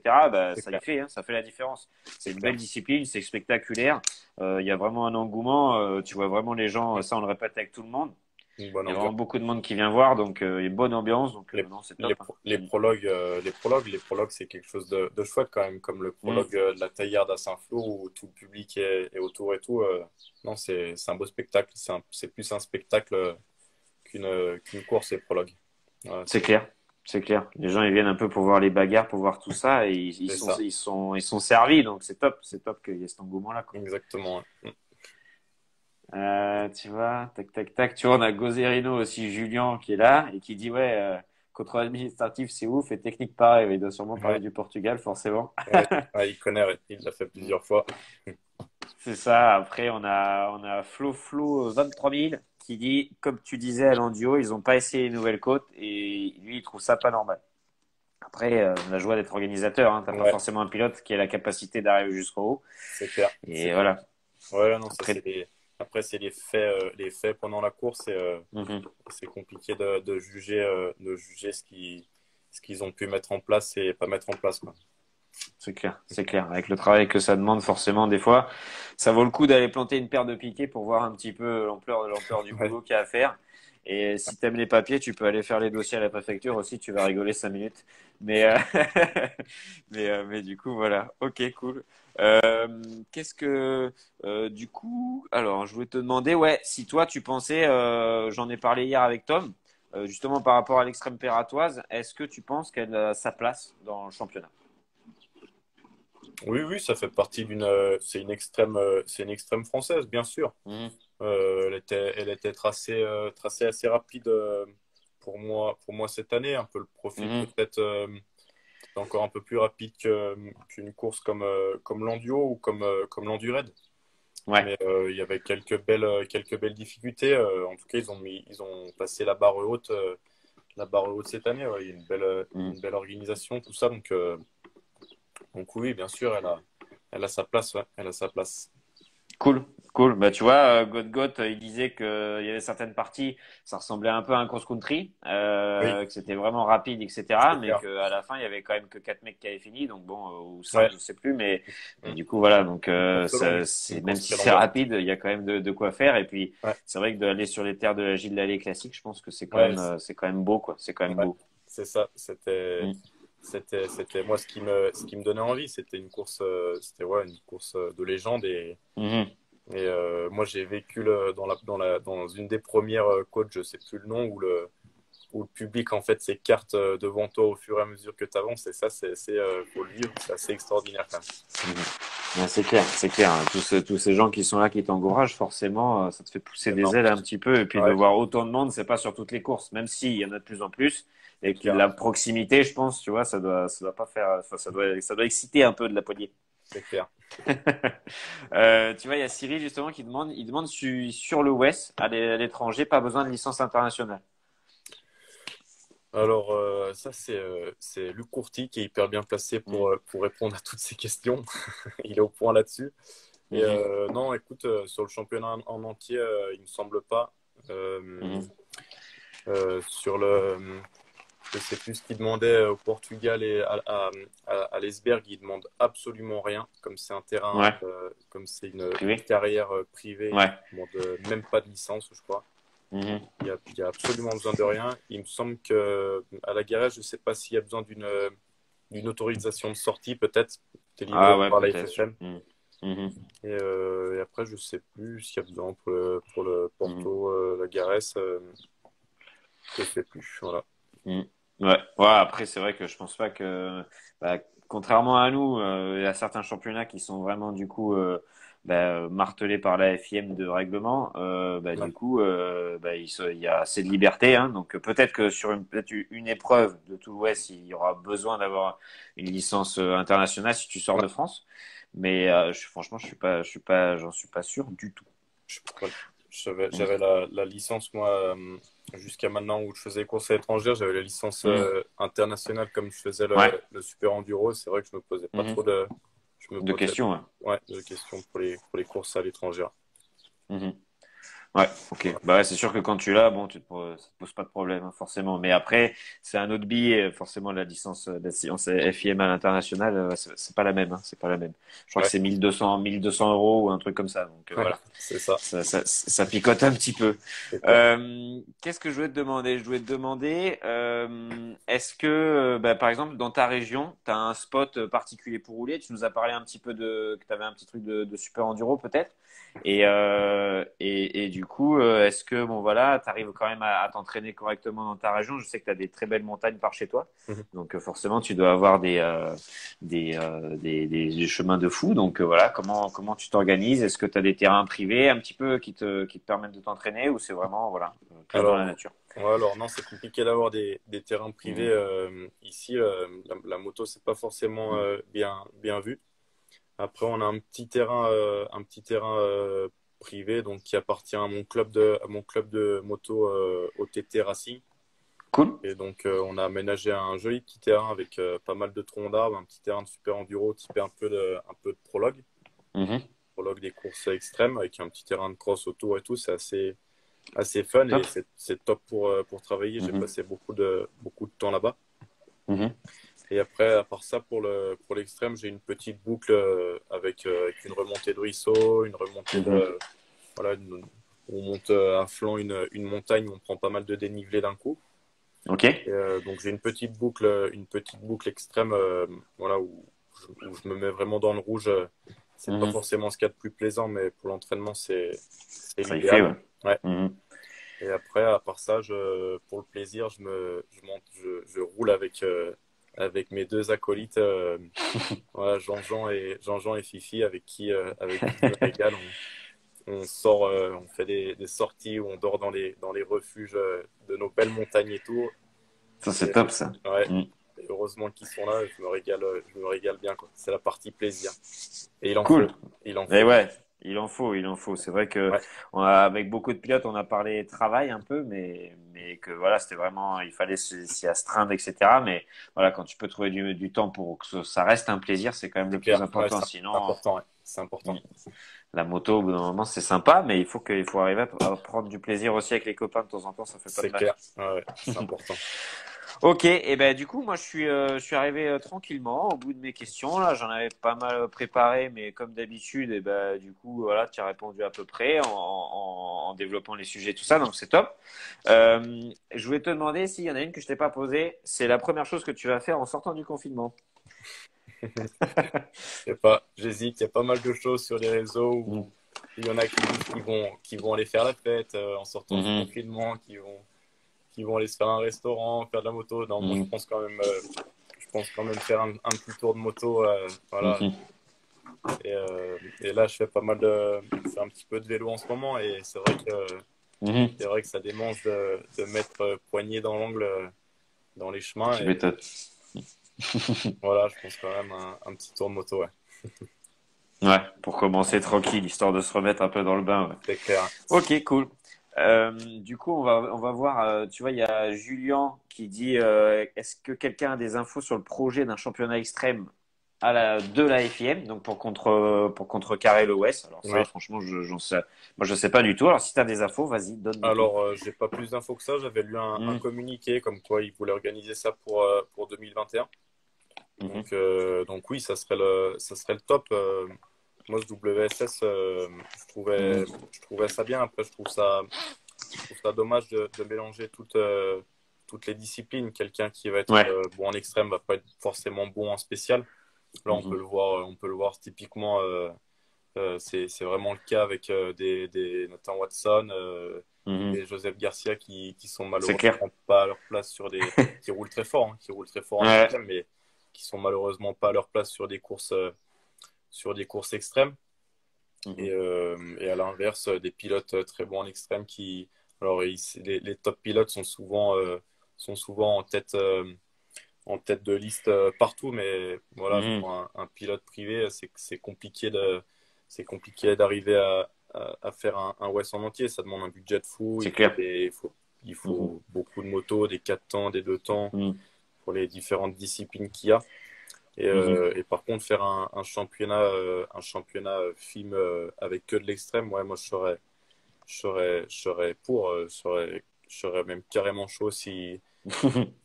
B: c'est
A: ça y
B: clair,
A: fait, hein, ça fait la différence. C'est
B: c'est
A: une
B: clair.
A: belle discipline, c'est spectaculaire. Il y a vraiment un engouement. Tu vois vraiment les gens, ça on le répète avec tout le monde.
B: Une bonne
A: Il y a vraiment
B: ambiance.
A: beaucoup de monde qui vient voir, donc il y a une bonne ambiance. Donc non, c'est top. Hein.
B: Les prologues, c'est quelque chose de chouette quand même, comme le
A: Mm.
B: prologue de la Taillarde à Saint-Flour où tout le public est autour et tout. Non, c'est un beau spectacle. C'est plus un spectacle qu'une course, les prologues. Voilà,
A: C'est clair, c'est clair. Les gens ils viennent un peu pour voir les bagarres, pour voir tout ça, et
B: c'est ça,
A: ils sont servis. Donc c'est top qu'il y ait cet engouement-là, quoi.
B: exactement. Ouais.
A: Tu vois, tac, tac, tac. Tu vois, on a Gozerino aussi, Julien, qui est là et qui dit ouais, contrôle administratif, c'est ouf et technique pareil. Il doit sûrement parler
B: Ouais,
A: du Portugal, forcément.
B: ouais, ouais, il connaît, ouais. Il l'a fait plusieurs fois.
A: C'est ça. Après, on a Flo 23 000 qui dit, comme tu disais à l'Andio, ils n'ont pas essayé les nouvelles côtes et lui, il trouve ça pas normal. Après, on a la joie d'être organisateur. Hein. T'as pas
B: Ouais,
A: forcément un pilote qui a la capacité d'arriver jusqu'au haut.
B: c'est clair, c'est
A: Et
B: clair.
A: voilà.
B: Ouais, non, ça
A: Après,
B: après c'est les faits pendant la course et
A: mhm.
B: c'est compliqué de juger ce qu'ils ont pu mettre en place et pas mettre en place, quoi.
A: C'est clair, c'est clair. Avec le travail que ça demande, forcément, des fois, ça vaut le coup d'aller planter une paire de piquets pour voir un petit peu l'ampleur du
B: Ouais,
A: boulot qu'il y a à faire. Et si t'aimes les papiers, tu peux aller faire les dossiers à la préfecture aussi. Tu vas rigoler 5 minutes. Mais, mais du coup, voilà. Ok, cool. Qu'est-ce que, du coup, alors, je voulais te demander, ouais, si toi, tu pensais, j'en ai parlé hier avec Tom, justement par rapport à l'extrême pératoise, est-ce que tu penses qu'elle a sa place dans le championnat?
B: oui, oui, ça fait partie c'est une extrême française, bien sûr.
A: Mhm.
B: Elle était tracée assez rapide pour moi cette année. Un peu le profil
A: Mhm.
B: peut-être encore un peu plus rapide qu'une course comme l'Enduo ou comme l'Enduraid.
A: Ouais.
B: Mais il y avait quelques belles difficultés. En tout cas, ils ont passé la barre haute cette année. Ouais. Il y a
A: Mhm.
B: une belle organisation, tout ça. Donc oui, bien sûr, elle a sa place. Ouais. Elle a sa place.
A: Cool, cool. Bah, tu vois, il disait qu'il y avait certaines parties, ça ressemblait un peu à un cross-country,
B: Oui,
A: que c'était vraiment rapide, etc.
B: c'est
A: Mais
B: clair.
A: qu'à la fin, il y avait quand même que 4 mecs qui avaient fini, donc bon, ou 5,
B: Ouais.
A: je sais plus. Mais
B: Mm.
A: du coup, voilà. Donc,
B: Une course longue, une
A: même
B: course
A: si
B: très
A: c'est
B: longue. Ouais.
A: rapide, il y a quand même de quoi faire. Et puis,
B: Ouais.
A: c'est vrai que d'aller sur les terres de la Gilles Lallet classique, je pense que
B: Ouais,
A: c'est quand même beau, quoi. C'est quand même
B: ouais.
A: beau.
B: C'est ça.
A: Mm.
B: c'était moi ce qui me donnait envie. C'était une course, une course de légende
A: Mhm.
B: moi j'ai vécu dans une des premières côtes, je sais plus le nom, où le public en fait s'écarte devant toi au fur et à mesure que tu avances. Et ça, faut le vivre, c'est assez extraordinaire quand même.
A: Mhm. Ouais, c'est clair, c'est clair. Tous ces gens qui sont là, qui t'encouragent, forcément, ça te fait pousser
B: C'est
A: des
B: énorme.
A: ailes un petit peu. Et puis de
B: Ouais,
A: voir autant de monde, c'est pas sur toutes les courses, même s'il y en a de plus en plus.
B: c'est
A: Et que
B: clair,
A: la proximité, je pense, tu vois, ça doit pas faire, enfin, ça doit exciter un peu de la poignée.
B: c'est clair.
A: Tu vois, il y a Cyril justement il demande sur le West, à l'étranger, pas besoin de licence internationale.
B: Alors, ça, c'est Luc Courty qui est hyper bien placé
A: Mhm.
B: pour répondre à toutes ces questions. Il est au point là-dessus. Et
A: Mhm.
B: non, écoute, sur le championnat en entier, il me semble pas. Euh,
A: Mhm.
B: sur le, je sais plus ce qu'il demandait au Portugal et à l'Esberg, il demande absolument rien. Comme c'est un terrain,
A: Ouais,
B: comme c'est une
A: privé.
B: carrière privée, il
A: Ouais.
B: demande même pas de licence, je crois.
A: Mhm.
B: Il y a absolument besoin de rien. Il me semble que à la Garage, je ne sais pas s'il y a besoin d'une autorisation de sortie, peut-être, délivrée
A: Ah ouais,
B: par la
A: peut-être.
B: FFM.
A: Mhm. Mhm.
B: Et après, je ne sais plus s'il y a besoin pour le
A: Mhm.
B: Porto, la Garès, je ne sais plus. Voilà.
A: Mm. Ouais, ouais, après, c'est vrai que je pense pas que, bah, contrairement à nous, il y a certains championnats qui sont vraiment, du coup, martelés par la FIM de règlement.
B: Ouais.
A: Du coup, il y a assez de liberté, hein. Donc, peut-être que sur peut-être une épreuve de tout l'Ouest, il y aura besoin d'avoir une licence internationale si tu sors
B: Ouais.
A: de France. Mais, franchement, j'en suis pas sûr du tout.
B: Je- ouais.
A: Mm.
B: J'avais la licence, moi, jusqu'à maintenant où je faisais les courses à l'étranger. J'avais la licence
A: Mm.
B: internationale comme je faisais
A: Ouais.
B: le super enduro. C'est vrai que je me posais pas
A: Mhm.
B: trop je me
A: De
B: posais,
A: questions, ouais.
B: ouais, de questions pour les courses à l'étranger.
A: Mhm. Ouais, ok.
B: Voilà.
A: Bah ouais, c'est sûr que quand tu l'as, bon, ça te pose pas de problème, hein, forcément. Mais après, c'est un autre billet, forcément, la licence FIM à l'international, c'est pas la même, hein, c'est pas la même. Je crois que
B: Ouais,
A: c'est 1200 euros ou un truc comme ça. Donc,
B: ouais,
A: voilà.
B: c'est ça,
A: Ça picote un petit peu.
B: c'est clair.
A: Qu'est-ce que je voulais te demander? Je voulais te demander, est-ce que, par exemple, dans ta région, tu as un spot particulier pour rouler? Tu nous as parlé un petit peu que tu avais un petit truc de super enduro, peut-être. Et du coup, est-ce que, bon, voilà, tu arrives quand même à t'entraîner correctement dans ta région? Je sais que tu as des très belles montagnes par chez toi.
B: Mhm.
A: Donc, forcément, tu dois avoir des chemins de fou. Donc, voilà, comment tu t'organises? Est-ce que tu as des terrains privés un petit peu qui te permettent de t'entraîner ou c'est vraiment, voilà, plus dans la
B: Alors,
A: nature?
B: ouais, alors non, c'est compliqué d'avoir des terrains privés
A: Mhm.
B: ici. La moto, c'est pas forcément bien vu. Après, on a un petit terrain privé donc qui appartient à mon club de moto OTT Racing.
A: Cool.
B: Et donc, on a aménagé un joli petit terrain avec pas mal de troncs d'arbres, un petit terrain de super enduro typé un peu de
A: Mhm.
B: prologue des courses extrêmes avec un petit terrain de cross autour et tout. C'est assez fun et
A: Top.
B: c'est top pour travailler. J'ai
A: Mhm.
B: passé beaucoup de temps là-bas.
A: Mhm.
B: Et après, à part ça, pour l'extrême, j'ai une petite boucle avec une remontée de ruisseau, une remontée
A: Mhm.
B: de, voilà, on monte à flanc une montagne où on prend pas mal de dénivelé d'un coup.
A: Ok.
B: Et, donc j'ai une petite boucle extrême, voilà, où je me mets vraiment dans le rouge. C'est pas
A: Mhm.
B: forcément ce qu'il y a de plus plaisant, mais pour l'entraînement, c'est
A: Ça y fait,
B: l'idéal.
A: ouais.
B: Ouais.
A: Mhm.
B: Et après, à part ça, pour le plaisir, je roule avec mes deux acolytes, voilà, Jean-Jean et Fifi, avec qui je me régale. On sort, on fait des sorties où on dort dans les refuges de nos belles montagnes et tout.
A: Ça,
B: Et,
A: c'est top, ça.
B: ouais,
A: Mhm.
B: et heureusement qu'ils sont là, je me régale bien, quoi. C'est la partie plaisir. Et il en
A: Cool.
B: faut, il en
A: Et
B: faut.
A: ouais, il en faut, il en faut. C'est vrai que
B: Ouais,
A: avec beaucoup de pilotes, on a parlé travail un peu, mais que voilà, c'était vraiment, il fallait s'y astreindre, etc. Mais voilà, quand tu peux trouver du temps pour que ça reste un plaisir, c'est quand même
B: c'est
A: le plus
B: clair. Ouais,
A: important.
B: c'est
A: Sinon,
B: important, ouais. C'est
A: mm,
B: important.
A: la moto, au bout d'un moment, c'est sympa, mais il faut arriver à prendre du plaisir aussi avec les copains de temps en temps, ça fait pas de
B: C'est
A: mal.
B: clair. Ouais, ouais, c'est important.
A: Ok, et ben du coup, moi je suis arrivé tranquillement au bout de mes questions. Là, j'en avais pas mal préparé, mais comme d'habitude, et ben du coup, voilà, tu as répondu à peu près en développant les sujets, tout ça, donc c'est top. Je voulais te demander s'il y en a une que je t'ai pas posée. C'est la première chose que tu vas faire en sortant du confinement.
B: J'hésite, il y a pas mal de choses sur les réseaux
A: Mhm.
B: où il y en a qui disent qu'ils vont aller faire la fête en sortant du
A: Mhm.
B: confinement, qui vont aller se faire un restaurant, faire de la moto. Non, moi
A: Mhm.
B: je pense quand même faire un petit tour de moto, voilà.
A: Mhm.
B: Et là, je fais un petit peu de vélo en ce moment et
A: Mhm.
B: c'est vrai que ça démange de mettre poignée dans l'angle dans les chemins
A: Tu
B: et
A: m'étonnes.
B: voilà, je pense quand même un petit tour de moto, ouais,
A: Ouais, pour commencer tranquille, histoire de se remettre un peu dans le bain. Ouais.
B: c'est clair.
A: Ok, cool. Du coup, on va voir. Tu vois, il y a Julien qui dit est-ce que quelqu'un a des infos sur le projet d'un championnat extrême de la FIM, donc pour contrecarrer l'OS. Alors ça,
B: Oui.
A: franchement, j'en sais, moi, je sais pas du tout. Alors si tu as des infos, vas-y, donne-moi tout.
B: Alors, j'ai pas plus d'infos que ça. J'avais lu un
A: Mhm.
B: communiqué comme quoi ils voulaient organiser ça pour 2021.
A: Mhm.
B: Donc oui, ça serait le top. Moi, ce WSS,
A: Mhm.
B: je trouvais ça bien. Après, je trouve ça dommage de mélanger toutes les disciplines. Quelqu'un qui va être
A: Ouais.
B: bon en extrême va pas être forcément bon en spécial. Là,
A: Mhm.
B: on peut le voir typiquement. C'est vraiment le cas avec des Nathan Watson
A: Mhm.
B: et Joseph Garcia qui sont
A: C'est clair.
B: malheureusement pas à leur place qui roulent très fort, hein, qui roulent très fort en
A: Ouais.
B: extrême, mais qui sont malheureusement pas à leur place sur des courses extrêmes.
A: Mhm.
B: Et à l'inverse, des pilotes très bons en extrême alors les top pilotes sont souvent en tête de liste partout, mais voilà,
A: Mhm.
B: pour un pilote privé, c'est compliqué d'arriver à faire un West en entier. Ça demande un budget de fou.
A: C'est clair.
B: Il
A: Mhm.
B: faut beaucoup de motos, des 4 temps, des 2 temps
A: Mhm.
B: pour les différentes disciplines qu'il y a.
A: Mhm.
B: Et par contre, faire un championnat film avec que de l'extrême, ouais, moi je serais pour, je serais même carrément chaud si le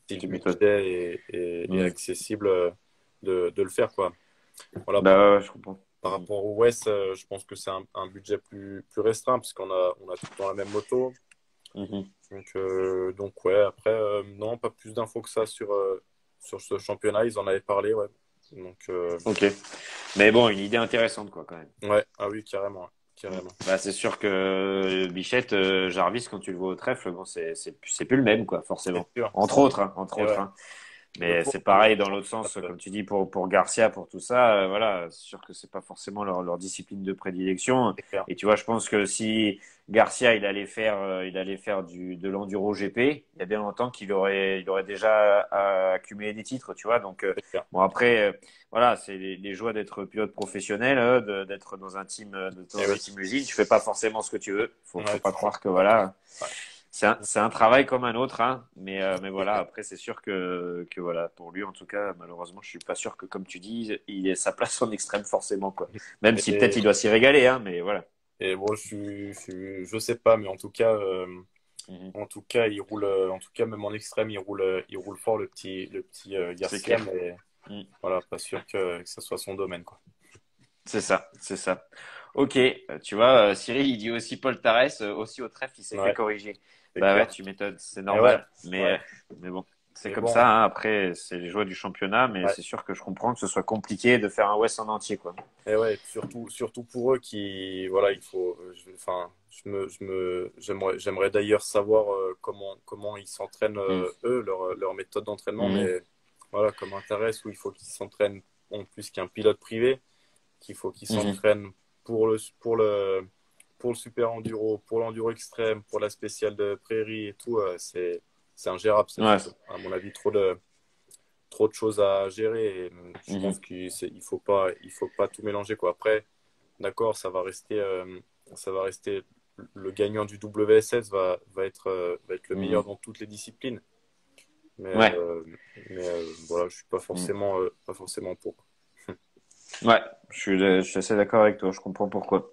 A: Tu m'étonnes.
B: budget est
A: Mhm.
B: accessible de le faire, quoi. Voilà,
A: Bah ouais, ouais, je comprends.
B: par
A: Mhm.
B: rapport au West, je pense que c'est un budget plus restreint, puisqu'on a tout le temps la même moto.
A: Mhm.
B: Donc ouais, après, non, pas plus d'infos que ça sur ce championnat. Ils en avaient parlé, ouais. Donc,
A: Ok. Mais bon, une idée intéressante, quoi, quand même.
B: ouais, ah oui, carrément, ouais,
A: Mm.
B: carrément.
A: Bah, c'est sûr que Bichette, Jarvis, quand tu le vois au trèfle, bon, c'est plus le même, quoi,
B: C'est
A: forcément.
B: sûr.
A: Entre autres, hein, entre
B: Et
A: autres,
B: ouais,
A: hein.
B: le
A: Mais
B: pauvre,
A: c'est
B: il
A: pareil
B: est
A: dans l'autre sens, comme tu dis, pour Garcia, pour tout ça, voilà, c'est sûr que c'est pas forcément leur discipline de prédilection.
B: c'est clair.
A: Et tu vois, je pense que si Garcia, il allait faire de l'enduro GP, il y a bien longtemps il aurait déjà accumulé des titres, tu vois. Donc,
B: C'est clair.
A: bon, après, voilà, c'est les joies d'être pilote professionnel, d'être
B: Et
A: dans un
B: oui,
A: team usine. Tu fais pas forcément ce que tu veux. Faut
B: ouais,
A: pas
B: toujours.
A: croire que voilà.
B: Ouais.
A: C'est un travail comme un autre, hein. Mais voilà, après, c'est sûr que voilà, pour lui, en tout cas, malheureusement, je suis pas sûr que, comme tu dis, il ait sa place en extrême forcément, quoi. Même si peut-être
B: Et,
A: il doit s'y régaler, hein, mais voilà.
B: et bon, je sais pas, mais
A: Mhm.
B: en tout cas, en tout cas, même en extrême, il roule fort le petit
A: C'est
B: Garcia,
A: clair.
B: mais
A: Mhm.
B: voilà, pas sûr que ce soit son domaine, quoi.
A: C'est ça, c'est ça. Ok, tu vois, Cyril, il dit aussi Paul Tarès, aussi au trèfle, il s'est fait
B: Ouais,
A: corriger.
B: c'est
A: Bah ouais,
B: clair.
A: tu m'étonnes, c'est
B: Et ouais,
A: normal.
B: ouais.
A: Mais bon, c'est
B: Mais
A: comme
B: bon,
A: ça, hein. Après, c'est les joies du championnat, mais
B: ouais.
A: c'est sûr que je comprends que ce soit compliqué de faire un West en entier, quoi.
B: Et ouais, surtout pour eux voilà, enfin, j'aimerais d'ailleurs savoir comment ils s'entraînent,
A: Mhm.
B: eux, leur méthode d'entraînement,
A: Mhm.
B: mais voilà, comme intéresse où il faut qu'ils s'entraînent en plus qu'un pilote privé, qu'il faut qu'ils
A: Mhm.
B: s'entraînent pour pour le super enduro, pour l'enduro extrême, pour la spéciale de prairie et tout, c'est ingérable, ça
A: Ouais.
B: fait, à mon avis, trop de choses à gérer. Et je pense
A: Mhm.
B: il faut pas tout mélanger, quoi. Après, d'accord, ça va rester le gagnant du WSS va être le meilleur
A: Mhm.
B: dans toutes les disciplines. Mais,
A: Ouais.
B: voilà, je suis
A: Mhm.
B: pas forcément pour.
A: Ouais, je suis assez d'accord avec toi, je comprends pourquoi.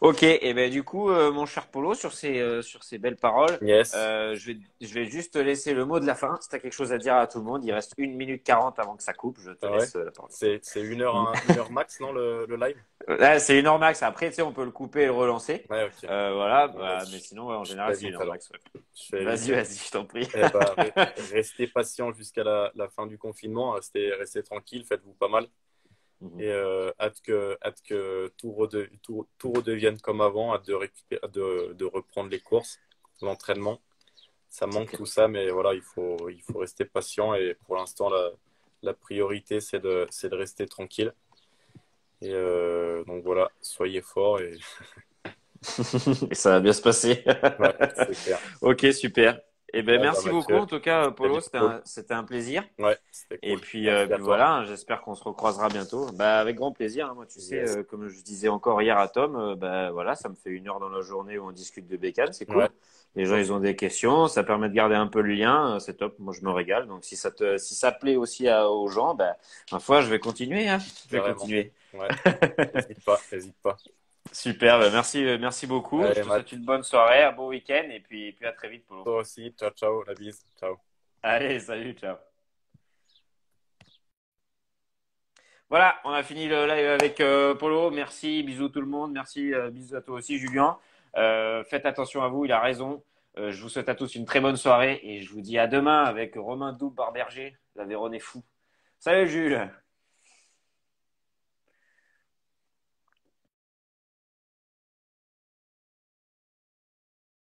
A: Ok, et ben du coup, mon cher Polo, sur ces belles paroles,
B: Yes.
A: je vais juste te laisser le mot de la fin. Si tu as quelque chose à dire à tout le monde, il reste 1 minute 40 avant que ça coupe, je te
B: Ah ouais.
A: laisse la parole.
B: C'est une heure max, non, le live?
A: Là, c'est 1 heure max. Après, tu sais, on peut le couper et le relancer.
B: Ouais, ok.
A: Voilà,
B: Bon,
A: mais
B: vas-y.
A: sinon, ouais, en
B: Je
A: général,
B: fais
A: c'est une
B: vite
A: heure
B: alors.
A: max. Ouais.
B: Je fais vite.
A: Vas-y, je t'en prie.
B: Eh ben, restez patient jusqu'à la fin du confinement. Restez tranquille, faites-vous pas mal.
A: Mhm.
B: Et hâte que tout redevienne comme avant, hâte de de reprendre les courses, l'entraînement. Ça
A: C'est
B: manque
A: clair.
B: tout ça, mais voilà, il faut rester patient. Et pour l'instant, la priorité, c'est de rester tranquille. Et donc voilà, soyez forts et
A: Et ça va bien se passer.
B: ouais, c'est clair.
A: Ok, super. Eh ben,
B: Bon, bah
A: merci beaucoup
B: Mathieu,
A: en tout cas,
B: salut
A: Polo.
B: Paul.
A: C'était un plaisir.
B: Ouais, c'était
A: Et
B: cool. Merci à
A: puis
B: toi.
A: voilà, hein, j'espère qu'on se recroisera bientôt. Bah, avec grand plaisir, hein. Moi, tu sais,
B: Yes.
A: comme je disais encore hier à Tom, bah, voilà, ça me fait 1 heure dans la journée où on discute de bécane, c'est
B: Ouais,
A: cool. Les gens,
B: top.
A: ils ont des questions, ça permet de garder un peu le lien, c'est top. Moi, je me régale. Donc, si ça plaît aussi aux gens, bah, ma foi, je vais continuer, hein. Je vais
B: Carrément.
A: continuer.
B: Ouais, hésite pas, hésite pas.
A: Super, bah, merci beaucoup. Je
B: Allez,
A: te souhaite
B: Matt,
A: une bonne soirée, un bon week-end, et puis à très vite, Polo.
B: toi aussi. Ciao, ciao, la bise. Ciao.
A: Allez, salut, ciao. Voilà, on a fini le live avec Polo. Merci, bisous tout le monde. Merci, bisous à toi aussi, Julien. Faites attention à vous, il a raison. Je vous souhaite à tous une très bonne soirée et je vous dis à demain avec Romain Doub Barberger. La Véronne est fou. Salut Jules.